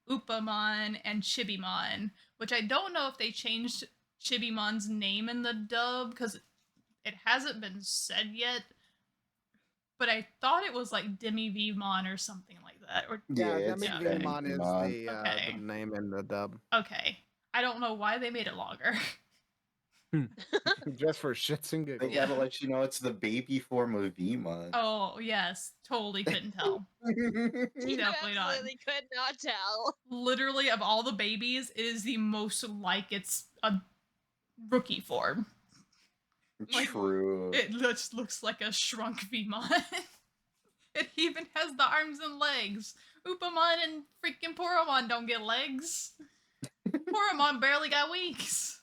Upamon, and Chibimon, which I don't know if they changed Chibimon's name in the dub because it hasn't been said yet. But I thought it was like Demi-Vmon or something like that. Or Yeah, it's Demi-Vmon is Digimon. the Okay. name in the dub. okay, I don't know why they made it longer. Just for shits and They giggles. gotta let you know it's the baby form of Vmon. Oh yes, totally couldn't tell. You Definitely not. absolutely could not tell. Literally, of all the babies, it is the most like it's a rookie form. Like, True. It just looks like a shrunk Vmon. It even has the arms and legs. Upamon and freaking Poromon don't get legs. Poromon barely got wings.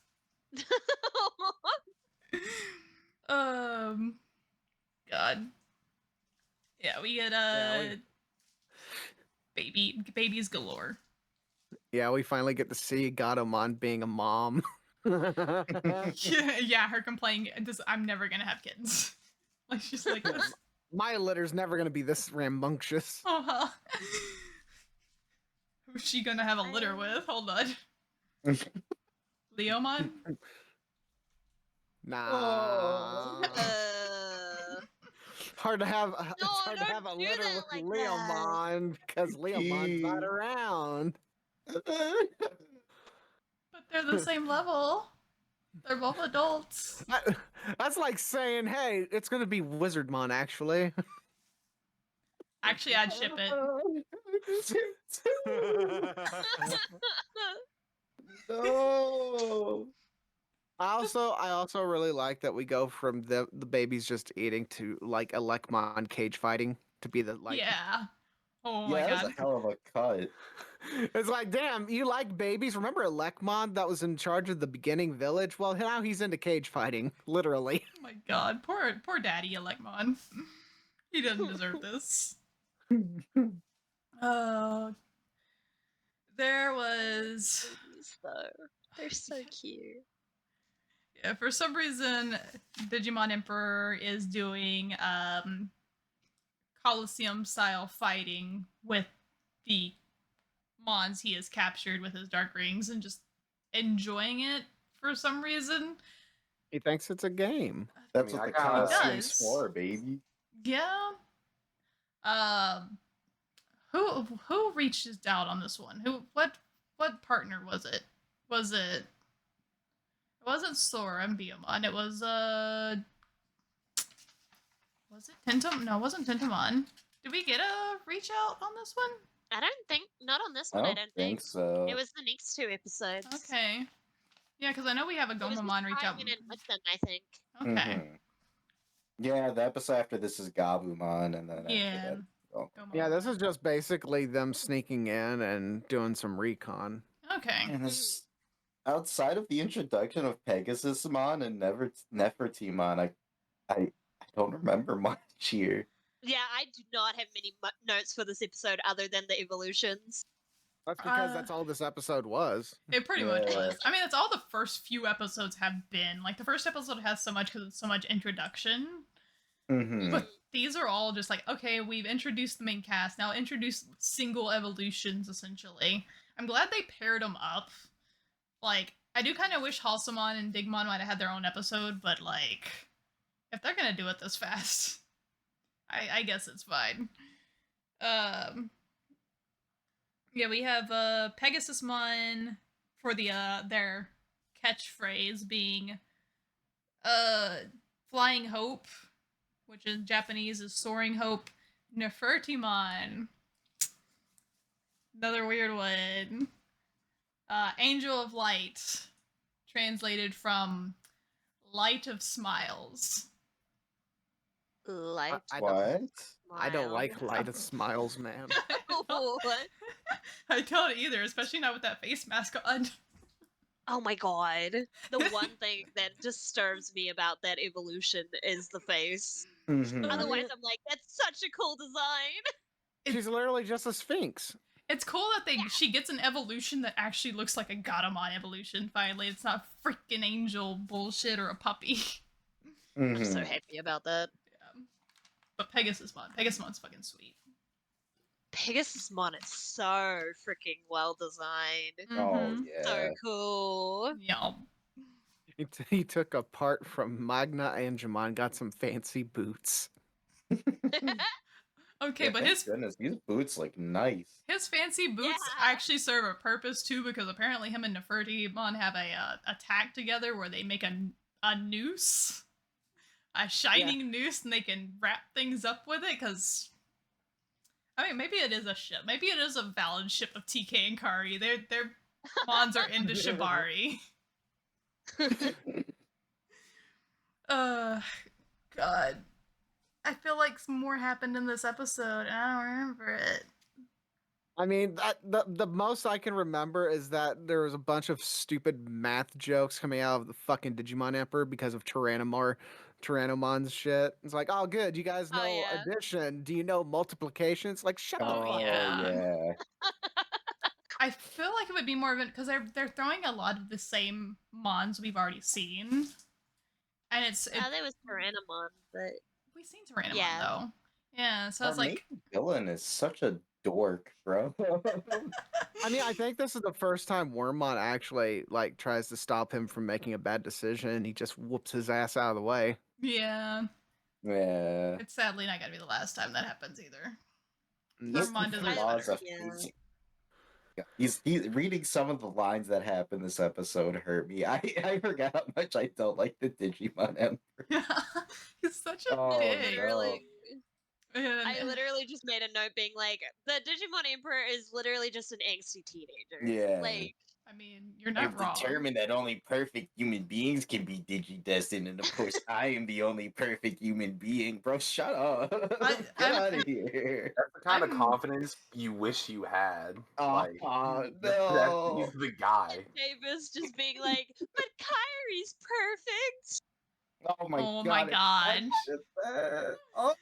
God. Yeah, we get babies galore. Yeah, we finally get to see Gatomon being a mom. Yeah, her complaining, I'm never gonna have kids. Like she's like this. My litter's never gonna be this rambunctious. Uh-huh. Who's she gonna have a litter with? Hold on. Leomon? Nah. Hard to have it's hard to don't have a do litter that with like Leomon because Leomon's not around. But they're the same level. They're both adults. That's like saying, hey, it's gonna be Wizardmon actually. Actually, I'd ship it. No. I also really like that we go from the babies just eating to like Elecmon cage fighting to be the like. Yeah. Oh Yeah, my that's god. a hell of a cut. It's like, damn, you like babies? Remember Elecmon that was in charge of the beginning village? Well, now he's into cage fighting, literally. Oh my god. Poor daddy Elecmon. He doesn't deserve this. Oh. There was Babies, though. They're so cute. yeah, for some reason Digimon Emperor is doing Colosseum style fighting with the Mons he has captured with his dark rings and just enjoying it for some reason. He thinks it's a game. That's I mean, what the I kinda- costume's Does. for, baby. Yeah. Who reaches out on this one? What partner was it? It wasn't Sora and Biomon. It was it Tentomon? No, it wasn't Tentomon. Did we get a reach out on this one? I don't think, not on this I one, I don't don't think think. so. It was the next two episodes. Okay. Yeah, because I know we have a It was Gomamon reach out. Cyan and with them, I think. Okay. Mhm. Yeah, the episode after this is Gabumon, and then Yeah. after that, oh. Yeah, this is just basically them sneaking in and doing some recon. Okay. And this, outside of the introduction of Pegasusmon and Nefertimon, I don't remember much here. Yeah, I do not have many notes for this episode other than the evolutions. That's because that's all this episode was. It pretty much Yeah. was. I mean, that's all the first few episodes have been. Like, the first episode has so much because it's so much introduction. Mm-hmm. But these are all just like, okay, we've introduced the main cast. Now introduce single evolutions, essentially. I'm glad they paired them up. Like, I do kind of wish Halsamon and Digimon might have had their own episode, but, like, if they're gonna do it this fast, I guess it's fine. Yeah, we have Pegasusmon for the their catchphrase being Flying Hope, which in Japanese is Soaring Hope. Nefertimon, another weird one. Angel of Light, translated from Light of Smiles. Light. I don't like light of smiles, man. What? I don't either, especially not with that face mask on. Oh my god. The one thing that disturbs me about that evolution is the face. Mm-hmm. Otherwise, I'm like, that's such a cool design. She's literally just a sphinx. It's cool that she gets an evolution that actually looks like a Gatomon evolution, finally. It's not freaking angel bullshit or a puppy. I'm so Mm-hmm. happy about that. Yeah. But Pegasusmon's fucking sweet. Pegasusmon is so freaking well designed. Oh Mhm. yeah. So cool. Yeah. He took a part from Magna and Jamon, got some fancy boots. Okay, Yeah, but thank goodness these boots look nice. his fancy boots Yeah. actually serve a purpose too, because apparently him and Nefertimon have a attack together where they make a noose, a shining noose, and they can wrap things up with it. Because I mean, maybe it is a ship. Maybe it is a valid ship of TK and Kari. Their Mons are into Shibari. God. I feel like some more happened in this episode, and I don't remember it. I mean, the most I can remember is that there was a bunch of stupid math jokes coming out of the fucking Digimon Emperor because of Tyrannomon's shit. It's like, oh, good, you guys Oh, know yeah. addition. Do you know multiplication? It's like, shut the Oh, fuck yeah. yeah. I feel like it would be more of it because they're throwing a lot of the same Mons we've already seen, and There was Tyrannomon, but we've seen Tyrannomon yeah. though. Yeah, so Our it's like main villain is such a dork, bro. I mean, I think this is the first time Wormmon actually like tries to stop him from making a bad decision, and he just whoops his ass out of the way. yeah, Yeah. it's sadly not gonna be the last time that happens either. Nope. Wormmon deserves Laws better. of physics. He's reading some of the lines that happen this episode hurt me. I forgot how much I don't like the Digimon Emperor. He's such a Oh, dick. Literally. And- I literally just made a note being like, the Digimon Emperor is literally just an angsty teenager. Yeah. Like, I mean, you're not I've wrong. determined that only perfect human beings can be digidestined, and of course, I am the only perfect human being. Bro, shut up. Get I'm- out of here. That's the kind of I'm- confidence you wish you had. Oh, no. He's the guy. Davis just being like, but Kyrie's perfect. Oh my Oh god. my it's god. such a- Oh,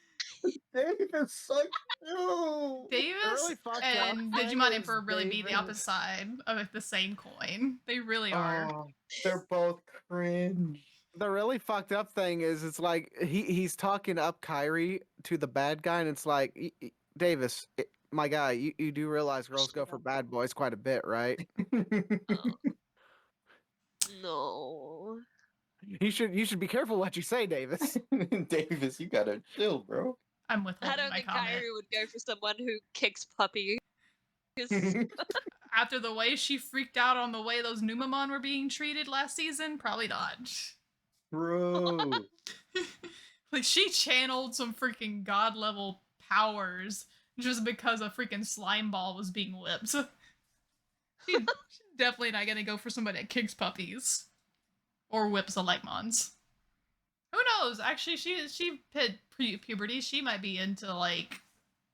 Davis, so cute. Davis really fucked up and thing Digimon is Emperor really be the Davis. opposite side of the same coin. They really are. Oh, they're both cringe. The really fucked up thing is, it's like he's talking up Kyrie to the bad guy, and it's like, Davis, my guy, you do realize girls go for bad boys quite a bit, right? No. You should be careful what you say, Davis. Davis, you gotta chill, bro. I'm withholding I don't my think comment. Kyrie would go for someone who kicks puppies. After the way she freaked out on the way those Numamon were being treated last season, probably not. Bro. Like, she channeled some freaking god level powers just because a freaking slime ball was being whipped. She's definitely not gonna go for somebody that kicks puppies or whips a Lightmons. Who knows? Actually, she hit puberty. She might be into like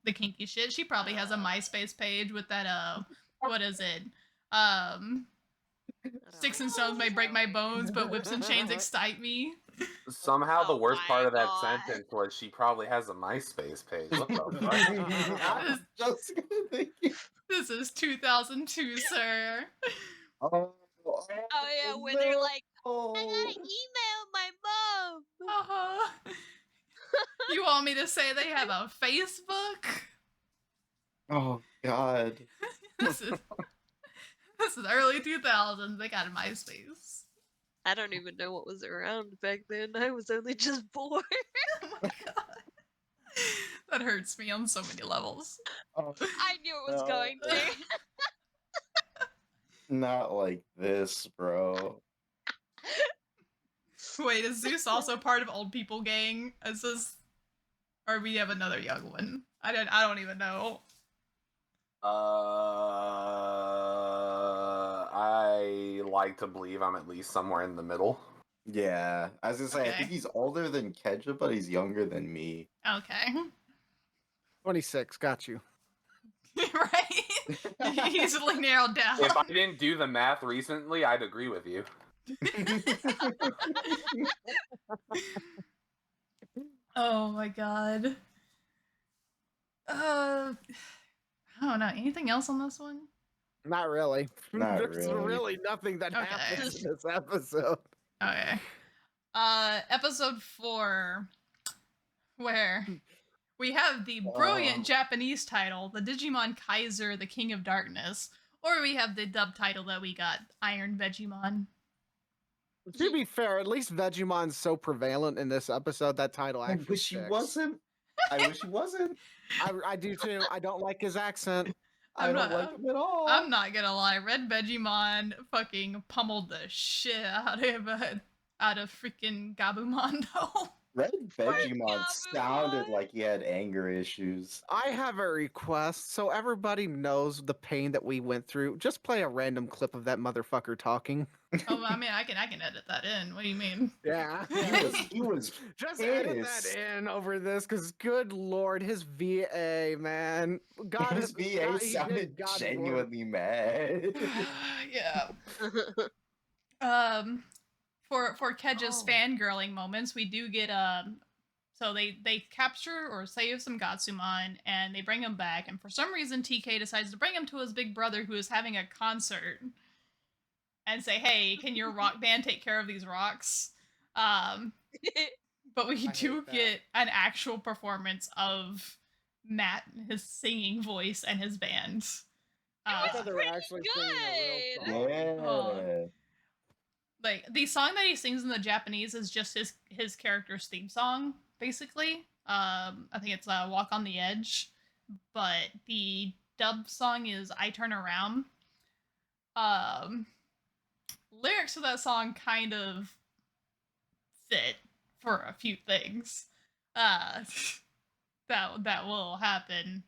the kinky shit. She probably has a MySpace page with that what is it? Sticks and stones may break my bones, but whips and chains excite me. Somehow the Oh worst my part of that God. sentence was she probably has a MySpace page. What the fuck? I was just gonna think you- This is 2002, sir. Oh, Oh yeah, when they're like, I no. gotta email my mom. Uh-huh. You want me to say they have a Facebook? Oh god. This is early 2000s. They got a MySpace. I don't even know what was around back then. I was only just born. Oh my god. That hurts me on so many levels. Oh, I knew it was No. going to. not like this, bro. Wait, is Zeus also part of Old People Gang? Is this, or we have another young one? I don't even know. I like to believe I'm at least somewhere in the middle. Yeah. I was gonna say, I Okay. think he's older than Keja, but he's younger than me. Okay. 26, got you. Right? Easily narrowed down. If I didn't do the math recently, I'd agree with you. Oh my god. I don't know. Anything else on this one? Not really. Not There's really. really nothing that Okay. happens in this episode. Okay. Episode 4, where We have the brilliant Japanese title, the Digimon Kaiser, the King of Darkness, or we have the dub title that we got, Iron Vegemon. To be fair, at least Vegemon's so prevalent in this episode that title I actually wish he sticks. wasn't. I wish he wasn't. I do too. I don't like his accent. I don't like him at all. I'm not gonna lie, Red Vegemon fucking pummeled the shit out of freaking Gabumon though. Red Vegemon Gabumon. sounded like he had anger issues. I have a request, so everybody knows the pain that we went through. Just play a random clip of that motherfucker talking. Oh, I mean, I can edit that in. What do you mean? Yeah. He was Just edit pissed. that in over this, because good lord, his VA, man. God, His VA he did sounded God's work. genuinely mad. Yeah. For Keja's fangirling moments, we do get so they capture or save some Gatsumon and they bring him back, and for some reason TK decides to bring him to his big brother who is having a concert and say, "Hey, can your rock band take care of these rocks?" But we I do hate that. get an actual performance of Matt, his singing voice, and his band. I thought they were pretty actually singing a real good. song. Yeah. Like the song that he sings in the Japanese is just his character's theme song, basically. I think it's Walk on the Edge, but the dub song is I Turn Around. Lyrics to that song kind of fit for a few things. That will happen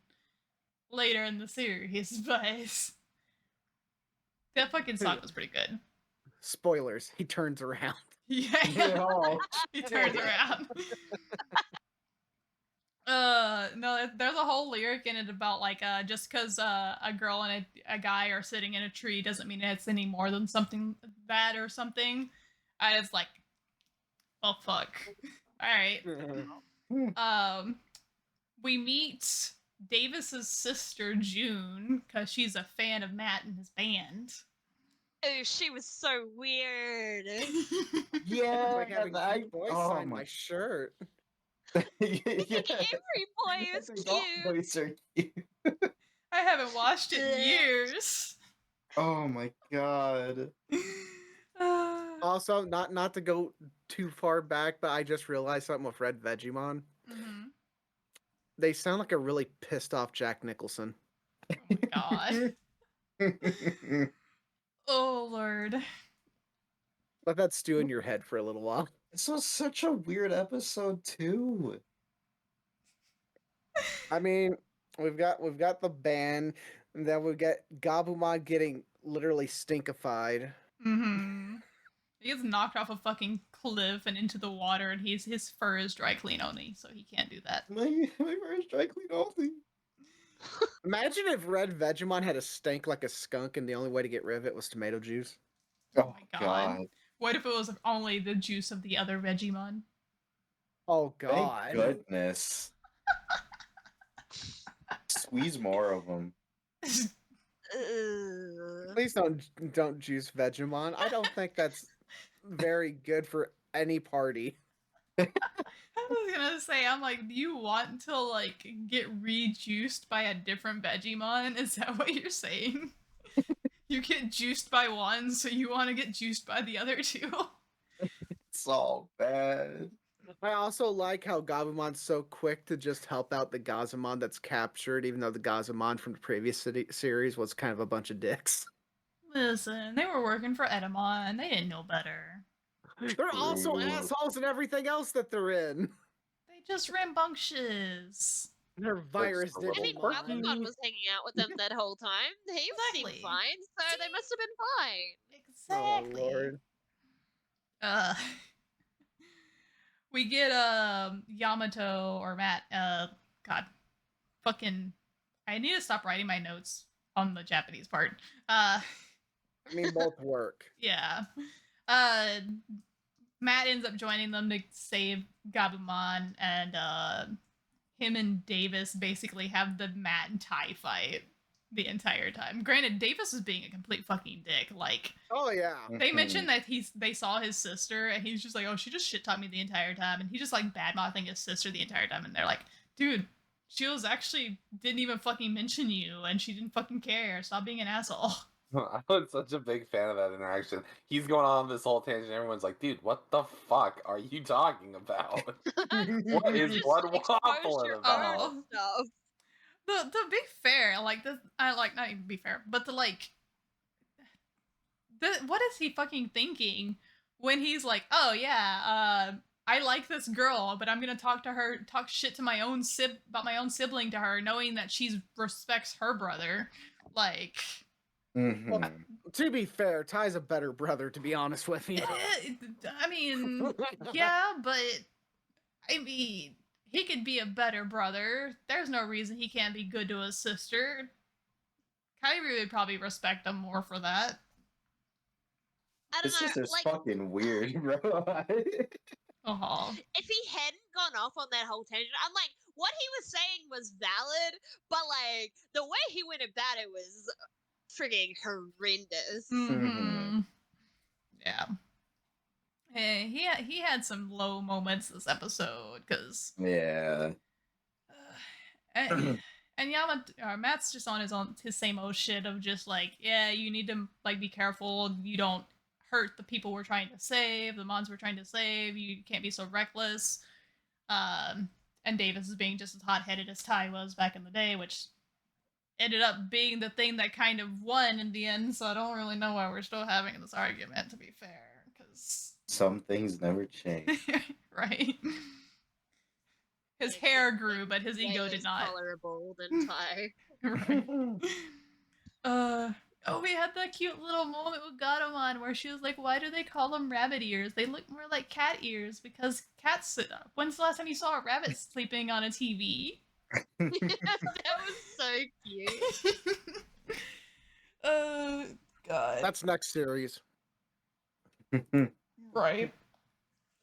later in the series, but that fucking song was pretty good. Spoilers, he turns around. Yeah, Oh, he turns around. No, there's a whole lyric in it about like just because a girl and a guy are sitting in a tree doesn't mean it's any more than something bad or something. And it's like, oh fuck. All right. We meet Davis's sister June because she's a fan of Matt and his band. Oh, she was so weird. yeah. Like having cute boys sign my shirt. I think every boy I is think all cute. boys are cute. I haven't watched it in Blech. years. Oh my god. Also, not to go too far back, but I just realized something with Red Vegemon. Mm-hmm. They sound like a really pissed off Jack Nicholson. Oh my god. Oh lord. Let that stew in your head for a little while. This was such a weird episode too. I mean, we've got the band, and then we get Gabumon getting literally stinkified. Mm-hmm. He gets knocked off a fucking cliff and into the water, and his fur is dry clean only, so he can't do that. My first dry clean only. Imagine if Red Vegemon had a stink like a skunk, and the only way to get rid of it was tomato juice. Oh my god. What if it was only the juice of the other Vegemon? Oh Thank god. goodness. Squeeze more of them. Please don't juice Vegemon. I don't think that's very good for any party. I was gonna say, I'm like, do you want to like get rejuiced by a different Vegemon? Is that what you're saying? You get juiced by one, so you want to get juiced by the other two? It's all bad. I also like how Gabumon's so quick to just help out the Gazumon that's captured, even though the Gazumon from the previous series was kind of a bunch of dicks. Listen, they were working for Edamon. They didn't know better. They're also Ooh. assholes in everything else that they're in. They just rambunctious. They're virus a little I mean, quirky. Gabumon was hanging out with them that whole time. He Exactly. seemed fine, so they must have been fine. Exactly. Oh Lord. We get Yamato or Matt. God, fucking. I need to stop writing my notes on the Japanese part. I mean, both work. Yeah. Matt ends up joining them to save Gabumon, and him and Davis basically have the Matt and Tai fight the entire time. Granted, Davis is being a complete fucking dick. Like, Oh yeah. they mentioned that they saw his sister, and he's just like, oh, she just shit taught me the entire time, and he just like bad mouthing his sister the entire time, and they're like, dude, Shields actually didn't even fucking mention you, and she didn't fucking care. Stop being an asshole. I was such a big fan of that interaction. He's going on this whole tangent. Everyone's like, "Dude, what the fuck are you talking about? What is Just Blood expose Waffling your about?" own stuff. To be fair, like this, I like not even be fair, but what is he fucking thinking when he's like, oh yeah, I like this girl, but I'm gonna talk shit to my own about my own sibling to her, knowing that she respects her brother. Like, Mhm. To be fair, Ty's a better brother, to be honest with you. I mean, yeah, but I mean, he could be a better brother. There's no reason he can't be good to his sister. Kyrie would probably respect him more for that. I don't His know, sister's like, fucking weird, bro. Oh, if he hadn't gone off on that whole tangent, I'm like, what he was saying was valid, but like the way he went about it was freaking horrendous. mm-hmm. Yeah. Hey, he had some low moments this episode because Yeah. and Matt's just on his same old shit of just like, yeah, you need to like be careful, you don't hurt the people we're trying to save, the mons we're trying to save, you can't be so reckless. And Davis is being just as hot-headed as Ty was back in the day, which ended up being the thing that kind of won in the end, so I don't really know why we're still having this argument, to be fair, because Some things never change. right. His Yeah, hair he's, grew, but his way ego less did not. tolerable than Ty. Right. Oh, we had that cute little moment with Gatomon where she was like, why do they call them rabbit ears? They look more like cat ears because cats sit up. When's the last time you saw a rabbit sleeping on a TV? That was so cute. Oh, God. That's next series. Right.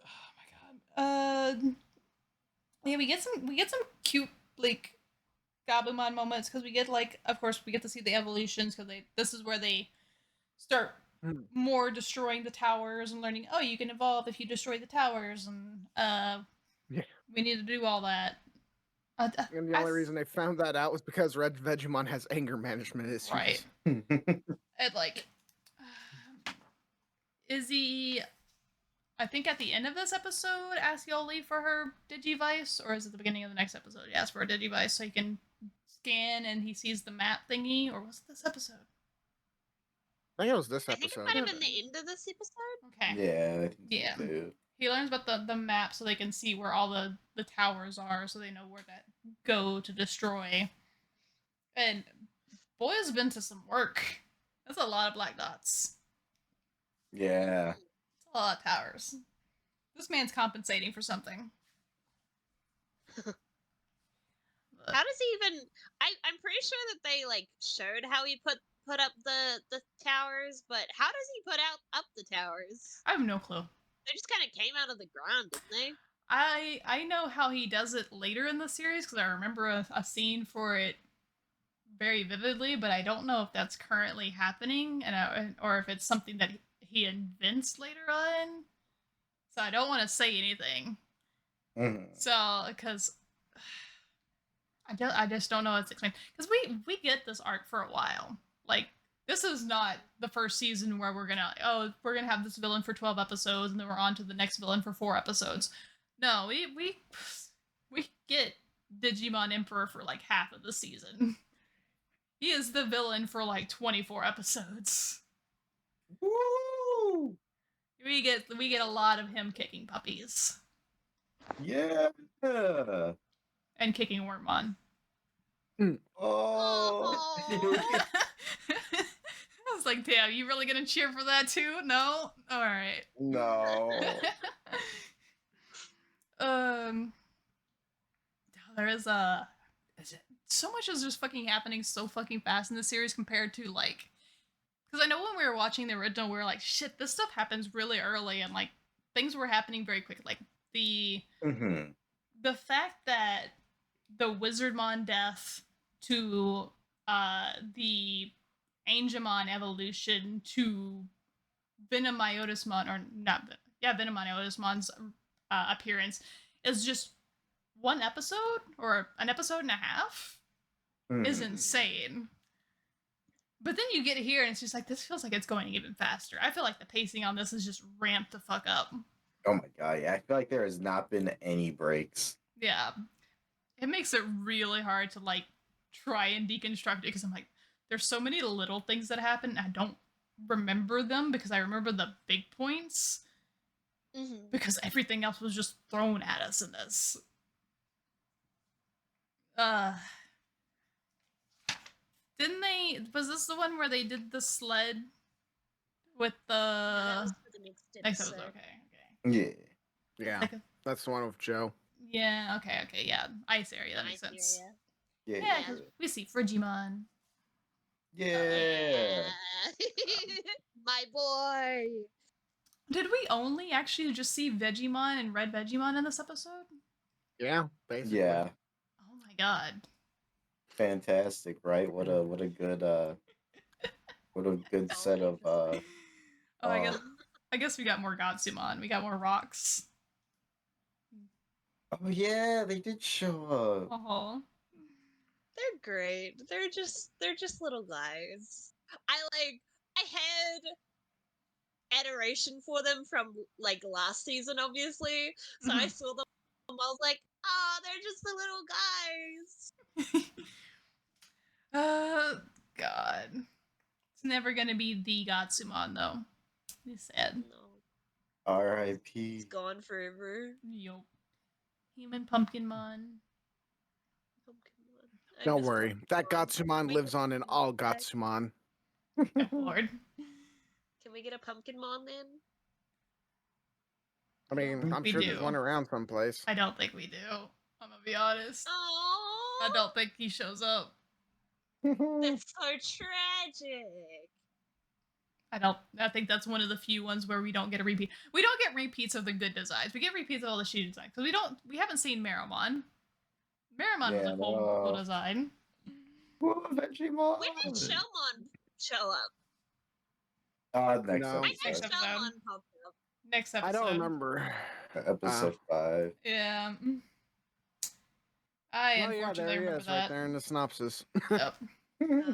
Oh my god. Yeah, we get some cute like Gabumon moments because we get like, of course, we get to see the evolutions because this is where they start more destroying the towers and learning. Oh, you can evolve if you destroy the towers, and Yeah. we need to do all that. And the only reason they found that out was because Red Vegemon has anger management issues. Right. And like, Izzy, I think at the end of this episode, asks Yoli for her Digivice, or is it the beginning of the next episode? He asks for a Digivice so he can scan and he sees the map thingy, or was it this episode? I think it was this I think it episode. might have been the end of this episode. Okay. Yeah. I think so Yeah. too. He learns about the map so they can see where all the towers are, so they know where to go to destroy. And boy has been to some work. That's a lot of black dots. Yeah. It's a lot of towers. This man's compensating for something. But- How does he even? I'm pretty sure that they like showed how he put up the towers, but how does he put up the towers? I have no clue. They just kind of came out of the ground, didn't they? I know how he does it later in the series because I remember a scene for it very vividly, but I don't know if that's currently happening or if it's something that he invents later on. So I don't want to say anything. Mhm. So because I just don't know how to explain because we get this arc for a while. Like this is not the first season where we're gonna have this villain for 12 episodes and then we're on to the next villain for 4 episodes. No, we get Digimon Emperor for like half of the season. He is the villain for like 24 episodes. Woo! We get a lot of him kicking puppies Yeah. and kicking Wormmon. Oh. I was like, damn, you really gonna cheer for that too? No? Alright. No. There is so much is just fucking happening so fucking fast in this series compared to like, because I know when we were watching the original, we were like, shit, this stuff happens really early and like things were happening very quick. Like the fact that the Wizardmon death to the Angemon evolution to Venomyotismon, or not, yeah, Venomyotismon's appearance is just one episode or an episode and a half is Hmm. insane. But then you get here and it's just like, this feels like it's going even faster. I feel like the pacing on this is just ramped the fuck up. Oh my god, yeah. I feel like there has not been any breaks. Yeah. It makes it really hard to like try and deconstruct it because I'm like, there's so many little things that happen. And I don't remember them because I remember the big points Mhm. because everything else was just thrown at us in this. Didn't they? Was this the one where they did the sled with No, that was the? for the next Next episode. episode. Okay. Yeah. Yeah, Like a- that's the one with Joe. yeah. Okay. Yeah. Ice area. That makes Nice sense. area. Yeah. Yeah, because we see Frigimon. Yeah. My boy. Did we only actually just see Vegemon and Red Vegemon in this episode? Yeah, basically. Yeah. Oh my god. Fantastic, right? What a good set of Oh, I uh, guess we got more Gatsumon. We got more rocks. oh yeah, they did show up. Oh. They're great. They're just little guys. I had adoration for them from like last season, obviously. So I Mhm. saw them. I was like, oh, they're just the little guys. God. It's never gonna be the Gatsumon though. It's sad. No, R.I.P. it's gone forever. Yup. Human Pumpkinmon. I Don't miss worry. That Pokemon. Gatsumon We lives get on in Pokemon all back. Gatsumon. Good lord. Can we get a Pumpkinmon then? I mean, I'm We sure there's do. one around someplace. I don't think we do. I'm gonna be honest. Oh, I don't think he shows up. that's so tragic. I think that's one of the few ones where we don't get a repeat. We don't get repeats of the good designs. We get repeats of all the shitty designs. Because we haven't seen Meramon. Meramon was Yeah, a cool no. design. Whoa, Vegemon. When did Shelmon show up? Next No. I know Next episode. episode. Shelmon popped up. Next episode. I don't remember. Episode 5. Yeah. I Oh yeah, unfortunately there he remember is, that. right there in the synopsis. Yep. Uh,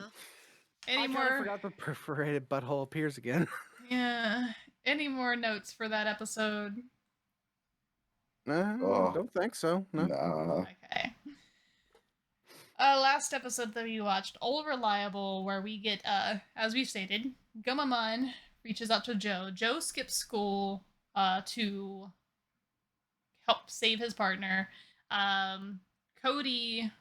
Any I kind more? of forgot the perforated butthole appears again. Yeah. Any more notes for that episode? Oh. Don't think so. No. Nah. Okay. Last episode that we watched, All Reliable, where we get, as we've stated, Gumamon reaches out to Joe. Joe skips school, to help save his partner. Cody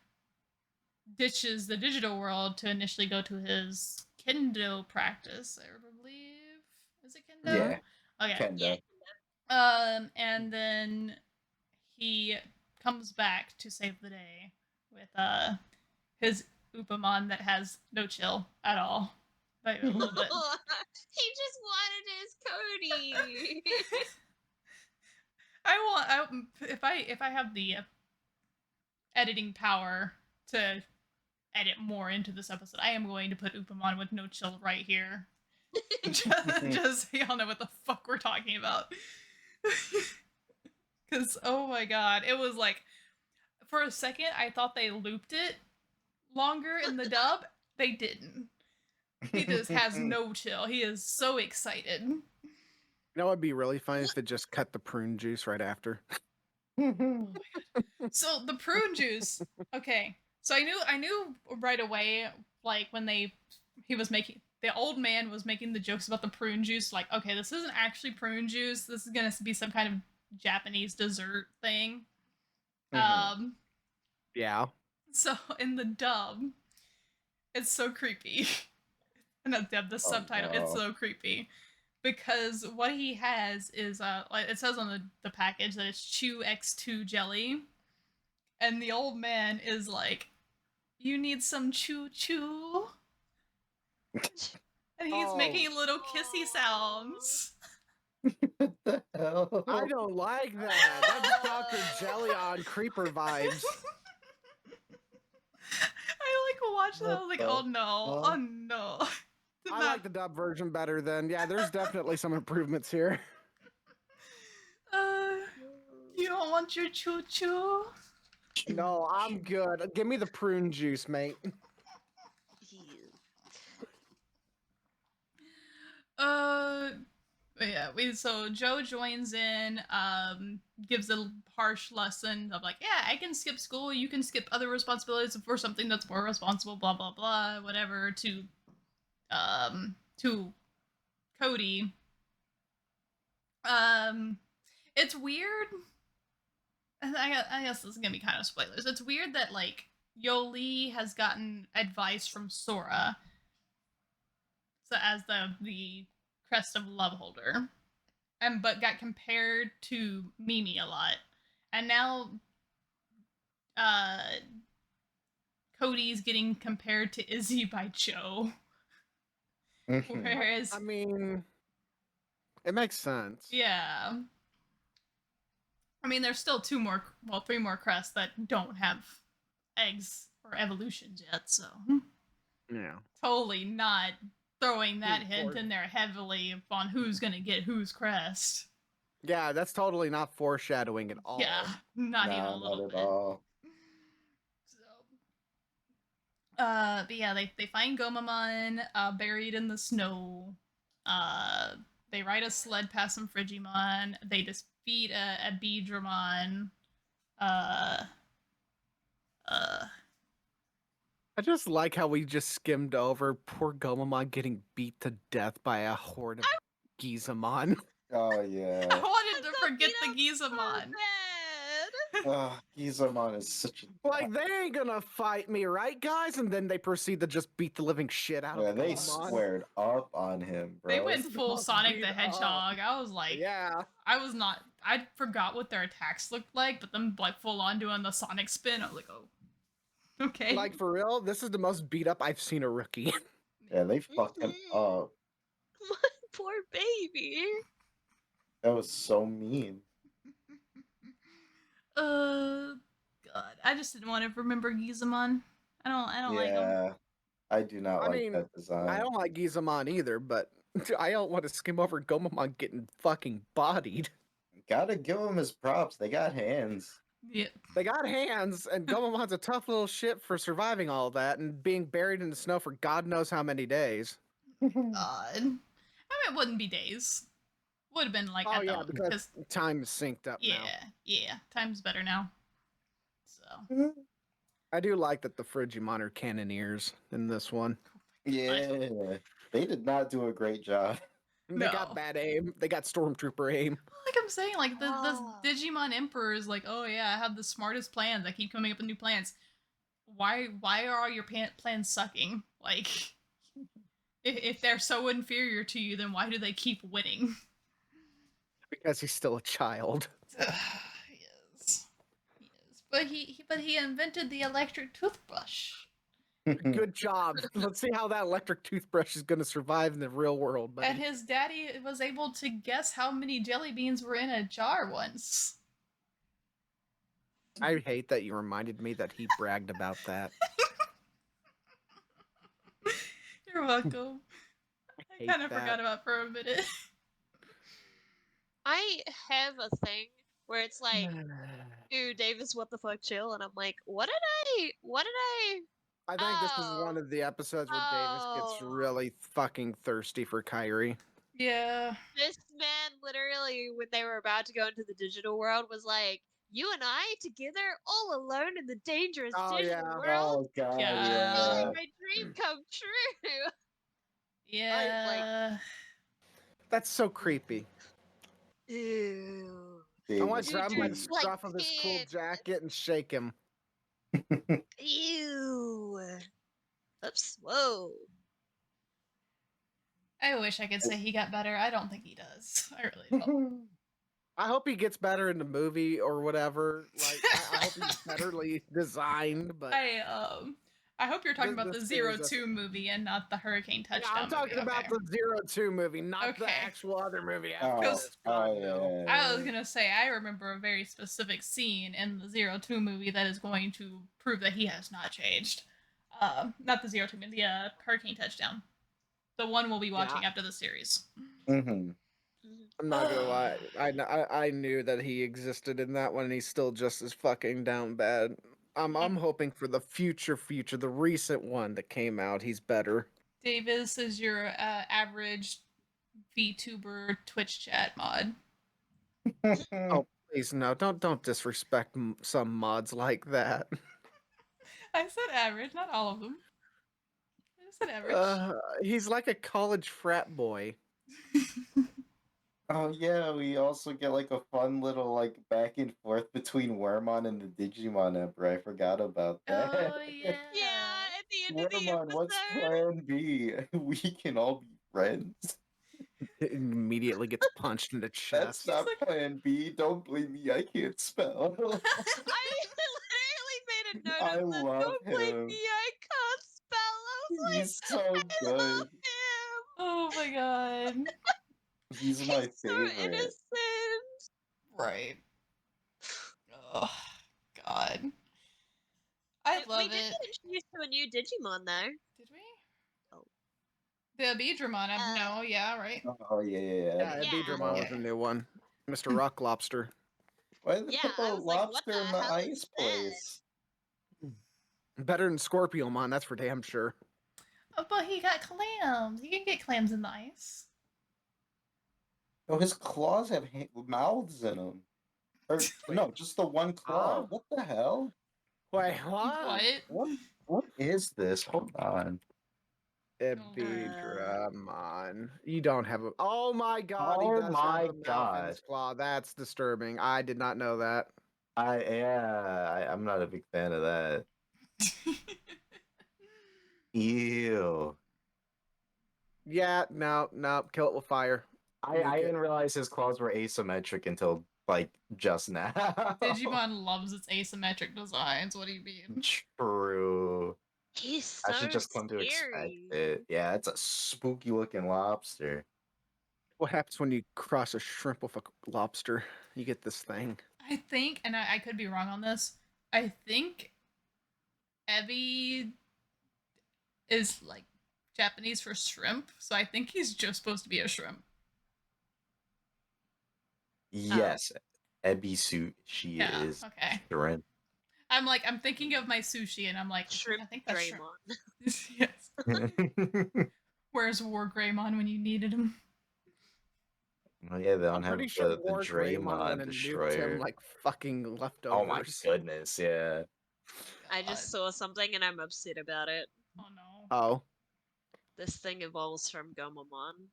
ditches the digital world to initially go to his kendo practice, I believe. Is it kendo? Yeah. Okay. Kendo. And then he comes back to save the day with his Upamon that has no chill at all. Not even a little bit. he just wanted his Cody. If I have the editing power to edit more into this episode, I am going to put Upamon with no chill right here. just so y'all know what the fuck we're talking about. Because, oh my god, it was like, for a second, I thought they looped it longer in the dub. They didn't. He just has no chill. He is so excited. You know what'd be really funny is to just cut the prune juice right after. So the prune juice. Okay, so I knew right away, like when the old man was making the jokes about the prune juice. Like, okay, this isn't actually prune juice. This is gonna be some kind of Japanese dessert thing. Yeah. So in the dub, it's so creepy. And the subtitle, it's no. so creepy. Because what he has is like it says on the package that it's Chew X2 jelly. And the old man is like, "You need some chew chew?" And he's Oh. making little kissy sounds. What the hell? I don't like that. That's Dr. Jelly on creeper vibes. I like watched that. I was like, What "Oh the no, fuck? oh no." Did I not- like the dub version better than. Yeah, there's definitely some improvements here. You don't want your choo choo? No, I'm good. Give me the prune juice, mate. But yeah, so Joe joins in, gives a harsh lesson of like, yeah, I can skip school, you can skip other responsibilities for something that's more responsible, blah blah blah, whatever. To Cody. It's weird. I guess this is gonna be kind of spoilers. It's weird that like Yoli has gotten advice from Sora, so as the crest of love holder, but got compared to Mimi a lot, and now Cody's getting compared to Izzy by Joe, whereas I mean, it makes sense. yeah. I mean, there's still three more crests that don't have eggs or evolutions yet, so Yeah. totally not throwing that Of hint course. in there heavily on who's gonna get whose crest. Yeah, that's totally not foreshadowing at all. Yeah, not even a Nah, little not at bit. all. So, but yeah, they find Gomamon buried in the snow. They ride a sled past some Frigimon. They defeat a Beedramon. Uh, I just like how we just skimmed over poor Gomamon getting beat to death by a horde of Gizamon. Oh I yeah. wanted to got forget beat the up so Gizamon. Oh, Gizamon is such a Like, they ain't gonna fight me, right, guys? And then they proceed to just beat the living shit out yeah, of they Gomamon. squared up on him, bro. They went full Just Sonic beat the up. Hedgehog. I was like, Yeah. I forgot what their attacks looked like, but them like full on doing the Sonic spin, I was like, oh, okay. Like, for real, this is the most beat up I've seen a rookie. Yeah, they fucked him up. My poor baby. That was so mean. God, I just didn't want to remember Gizamon. I don't like him. Yeah, I do not I like mean, that design. I don't like Gizamon either, but I don't want to skim over Gomamon getting fucking bodied. Gotta give them his props. They got hands. Yeah. They got hands, and Gomamon's a tough little shit for surviving all that and being buried in the snow for God knows how many days. God. I mean, it wouldn't be days. Would have been like Oh at yeah, the because time is synced up now. yeah, time's better now. So I do like that the Frigimon are cannoneers in this one. Yeah, they did not do a great job. They No. got bad aim. They got stormtrooper aim. like I'm saying, like the Ah. Digimon Emperor is like, oh yeah, I have the smartest plans. I keep coming up with new plans. Why are all your plans sucking? Like, if they're so inferior to you, then why do they keep winning? Because he's still a child. he is. But he invented the electric toothbrush. Good job. Let's see how that electric toothbrush is going to survive in the real world. Buddy. And his daddy was able to guess how many jelly beans were in a jar once. I hate that you reminded me that he bragged about that. You're welcome. I hate kind of that. forgot about for a minute. I have a thing where it's like, dude, Davis, what the fuck, chill, and I'm like, what did I? I think this is one Oh. of the episodes where Davis gets Oh. really fucking thirsty for Kyrie. Yeah. This man literally, when they were about to go into the digital world, was like, "You and I together, all alone in the dangerous Oh, digital yeah. world, Oh god, Yeah. making yeah. my dream come true." Yeah. That's so creepy. Ew. I want Davis to grab him by the just, like, scruff of his cool can't. jacket and shake him. Ew. Oops. Whoa. I wish I could say he got better. I don't think he does. I really don't. I hope he gets better in the movie or whatever. Like, I hope he's betterly designed, but I hope you're talking about the This Zero series, Two movie and not the Hurricane yeah, Touchdown. I'm talking movie. about Okay. the 02 movie, not the Okay. actual other movie. Oh, After this, God, no. I was gonna say I remember a very specific scene in the 02 movie that is going to prove that he has not changed. Not the 02 movie, the Hurricane Touchdown, the one we'll be watching after the series. Mm-hmm. I'm not gonna lie. I knew that he existed in that one, and he's still just as fucking down bad. I'm hoping for the future, the recent one that came out. He's better. Davis is your average VTuber Twitch chat mod. Oh, please no! Don't disrespect some mods like that. I said average, not all of them. I just said average. He's like a college frat boy. Oh yeah, we also get like a fun little like back and forth between Wormon and the Digimon Emperor. I forgot about that. Oh yeah. Yeah, at the end of the Wormon, what's episode. plan B? We can all be friends. It immediately gets punched in the That's chest. not like- plan B. Don't blame me. I can't spell. I literally made a note I of that. love Don't blame him. me, I can't spell. I was like, He's so I love good. him. Oh my god. He's my He's so favorite. innocent. Right. Oh god. I We love did it. get introduced to a new Digimon though. Did we? Oh. The Beedramon, no, yeah, right. Oh yeah. Yeah, Yeah. Beedramon was a new one. Mr. Rock Lobster. Why did they Yeah, put the I was like, what lobster the in the hell ice is that? place? Better than Scorpiomon, that's for damn sure. Oh, but he got clams. You can get clams in the ice. Oh, his claws have mouths in them. Or no, just the one claw. Huh? What the hell? Wait, what? What is this? Hold on. Beedramon. You don't have a. Oh my god, he Oh does my have a mouth in his God. claw. That's disturbing. I did not know that. I'm not a big fan of that. Ew. Yeah, no, kill it with fire. I Nuke it. didn't realize his claws were asymmetric until like just now. Digimon loves its asymmetric designs. What do you mean? True. He's so I should just come to expect scary. it. Yeah, it's a spooky looking lobster. What happens when you cross a shrimp with a lobster? You get this thing. I think, and I could be wrong on this, I think Evi is like Japanese for shrimp, so I think he's just supposed to be a shrimp. Yes, Ebisu, she Yeah, is okay. shrimp. I'm thinking of my sushi, and I'm like, Shrimp I think that's shrimp. Draymond. Yes. Where's War Greymon when you needed him? Oh yeah, they don't I'm have pretty sure the War Greymon Draymon went and nuked destroyer. him like fucking Oh my leftovers. goodness, yeah. I just saw something and I'm upset about it. Oh no. Oh. This thing evolves from Gomamon.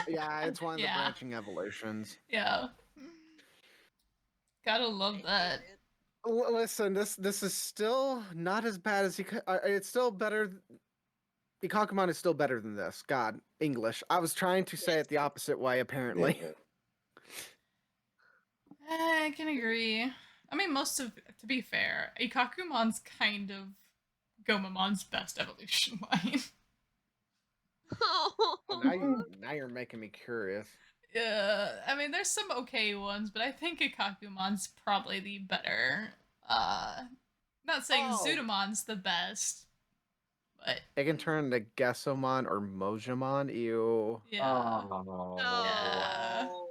Yeah, it's one of the Yeah. branching evolutions. Yeah. Gotta love I that. hate it. Listen, this is still not as bad as it's still better. Ikakumon is still better than this. God, English. I was trying to say it the opposite way, apparently. I can agree. I mean, to be fair, Ikakumon's kind of Gomamon's best evolution line. Oh, Now you're making me curious. Yeah, I mean, there's some okay ones, but I think Ikakumon's probably the better. Not saying Oh. Zudamon's the best, but It can turn into Gesomon or Mojamon. Ew. yeah. Oh, Yeah. no.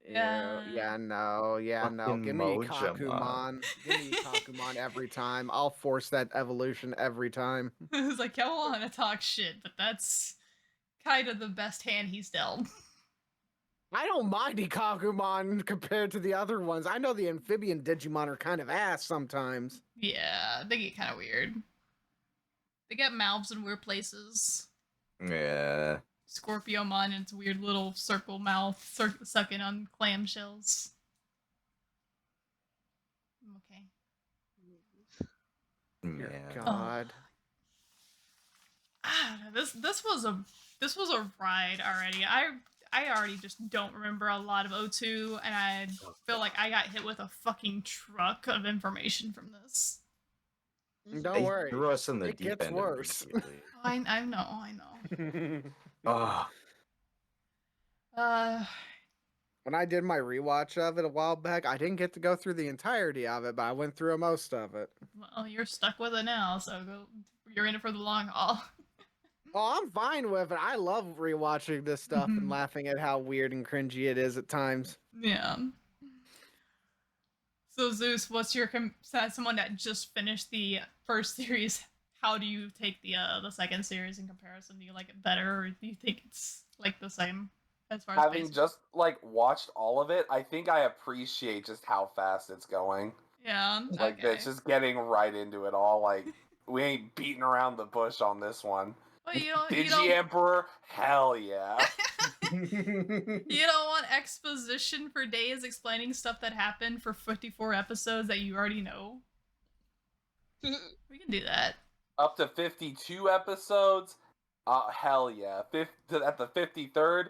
Yeah. Yeah, no. Fucking Give me Mojamon. Ikakumon. Give me Ikakumon every time. I'll force that evolution every time. It's like, I want to talk shit, but that's kind of the best hand he's dealt. I don't mind Ikakumon compared to the other ones. I know the amphibian Digimon are kind of ass sometimes. Yeah, they get kind of weird. They get mouths in weird places. Yeah. Scorpiomon and its weird little circle mouth sucking on clamshells. Okay. Dear Yeah. God. This was a ride already. I already just don't remember a lot of O2, and I feel like I got hit with a fucking truck of information from this. Don't They worry. threw us in the It deep gets end worse. immediately. I know. Oh, When I did my rewatch of it a while back, I didn't get to go through the entirety of it, but I went through most of it. Well, you're stuck with it now, so you're in it for the long haul. Oh, I'm fine with it. I love rewatching this stuff and laughing at how weird and cringy it is at times. Yeah. So Zeus, what's your as someone that just finished the first series? How do you take the second series in comparison? Do you like it better, or do you think it's like the same as far as Having pacing? just like watched all of it, I think I appreciate just how fast it's going. Yeah. Like Okay. it's just getting right into it all. Like we ain't beating around the bush on this one. Well, you don't. Digi Emperor, hell yeah. You don't want exposition for days explaining stuff that happened for 54 episodes that you already know. We can do that. Up to 52 episodes, hell yeah. At the 53rd,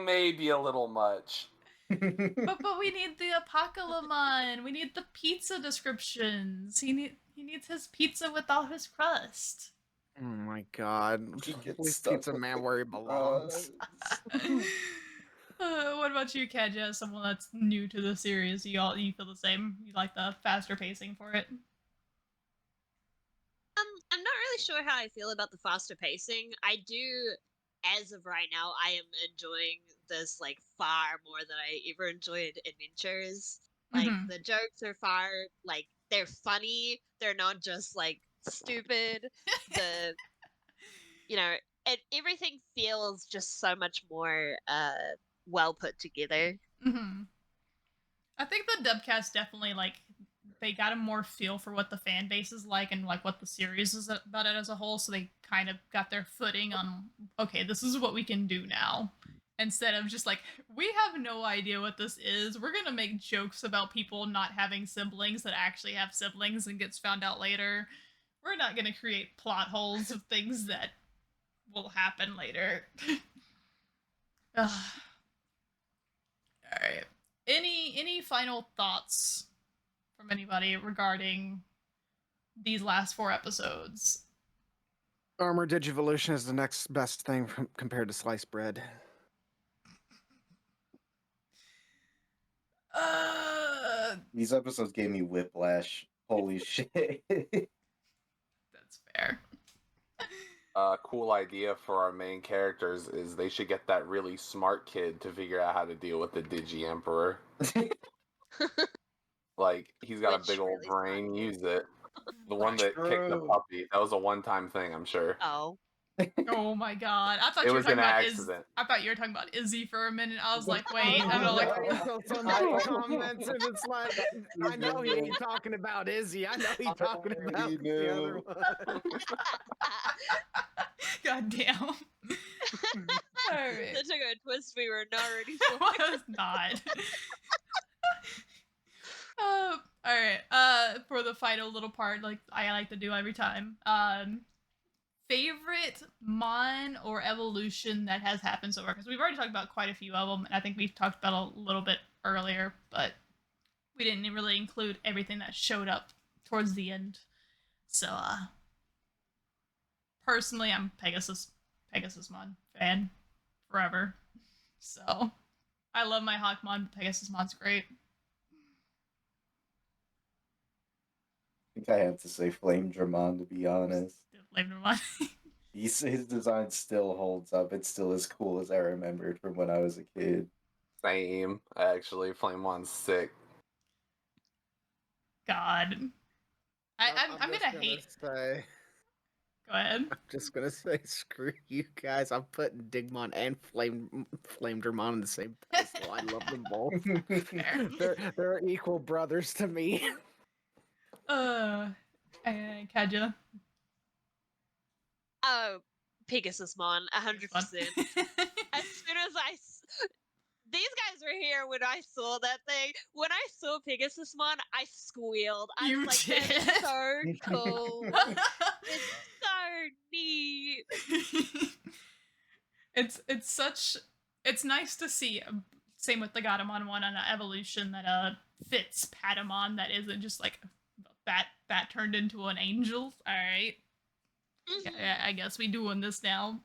maybe a little much. But we need the Apocalypse. We need the pizza descriptions. He needs his pizza with all his crust. Oh my god. He gets Leave stuck Pizza with Man the where he belongs. What about you, Keja? Someone that's new to the series. You feel the same? You like the faster pacing for it? I'm not really sure how I feel about the faster pacing. I do, as of right now, I am enjoying this like far more than I ever enjoyed Adventures. Like Mhm. the jokes are far like they're funny. They're not just like stupid. The everything feels just so much more well put together. Mhm. I think the dubcast definitely like they got a more feel for what the fan base is like and like what the series is about it as a whole, so they kind of got their footing on okay, this is what we can do now. Instead of just like, we have no idea what this is. We're gonna make jokes about people not having siblings that actually have siblings and gets found out later. We're not gonna create plot holes of things that will happen later. Ugh. Alright. Any final thoughts from anybody regarding these last 4 episodes? Armor Digivolution is the next best thing compared to sliced bread. These episodes gave me whiplash. Holy shit. That's fair. Cool idea for our main characters is they should get that really smart kid to figure out how to deal with the Digi Emperor. Like, he's got a Which big old really smart brain, kid? use it. The one that kicked the True. puppy. That was a one-time thing, I'm sure. Oh. Oh my god. I thought It you were was talking an about accident. I thought you were talking about Izzy for a minute. I was like, I wait, I don't know, like know somebody comments and it's like, I know he ain't talking about Izzy. I know he's talking about already the other knew. one. god damn. Alright. That took a twist we were not ready It for. was not. Alright. For the final little part, like I like to do every time. Favorite mon or evolution that has happened so far? Because we've already talked about quite a few of them, and I think we've talked about a little bit earlier, but we didn't really include everything that showed up towards the end. So, personally, I'm Pegasusmon fan forever. So, I love my Hawkmon, but Pegasusmon's great. I think I have to say Flamedramon, to be honest. Flamedramon. His design still holds up. It's still as cool as I remembered from when I was a kid. Same, actually. Flamemon's sick. God. I'm just gonna hate. Say, Go ahead. I'm just gonna say, screw you guys. I'm putting Digimon and Flamedramon on the same pedestal. I love them both. Fair. They're equal brothers to me. Kaja. Oh, Pegasusmon, 100%. As soon as these guys were here when I saw that thing. When I saw Pegasusmon, I squealed. I You was like, did? that is so cool. It's so neat. It's nice to see. Same with the Godamon one on an evolution that fits Patamon. That isn't just like that turned into an angel. All right. Yeah, I guess we doing this now.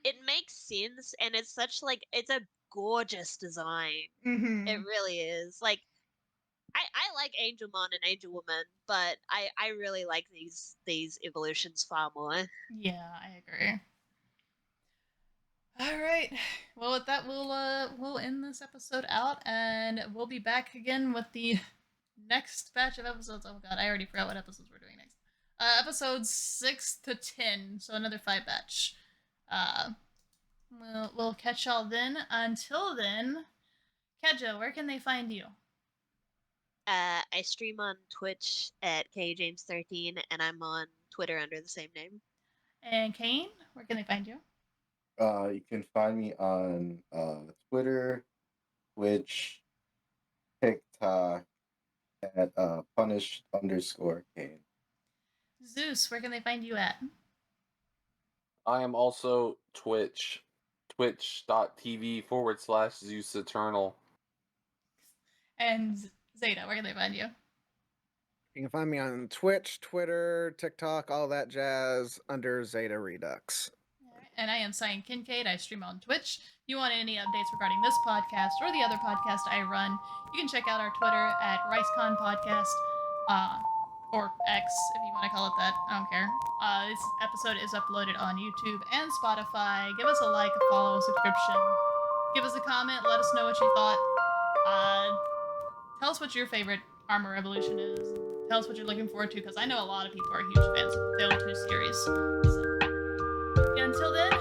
It makes sense, and it's it's a gorgeous design. Mm-hmm. It really is. Like, I like Angelmon and Angelwoman, but I really like these evolutions far more. Yeah, I agree. All right. Well, with that, we'll end this episode out, and we'll be back again with the next batch of episodes. Oh god, I already forgot what episodes we're doing next. Episodes 6 to 10, so another 5 batch. We'll catch y'all then. Until then, Keja, where can they find you? I stream on Twitch at KJames13, and I'm on Twitter under the same name. And Kain, where can they find you? You can find me on Twitter, Twitch, TikTok at punished_Kain. Zeus, where can they find you at? I am also twitch.tv/Zeus Eternal. And Zeta, where can they find you? You can find me on Twitch, Twitter, TikTok, all that jazz under Zeta Redux. Alright, and I am Cyan Kincaid. I stream on Twitch. If you want any updates regarding this podcast or the other podcast I run, you can check out our Twitter at RiceCon Podcast, or X if you want to call it that. I don't care. This episode is uploaded on YouTube and Spotify. Give us a like, a follow, a subscription. Give us a comment. Let us know what you thought. Tell us what your favorite armor evolution is. Tell us what you're looking forward to, because I know a lot of people are huge fans of the 2 series. So, yeah, until then,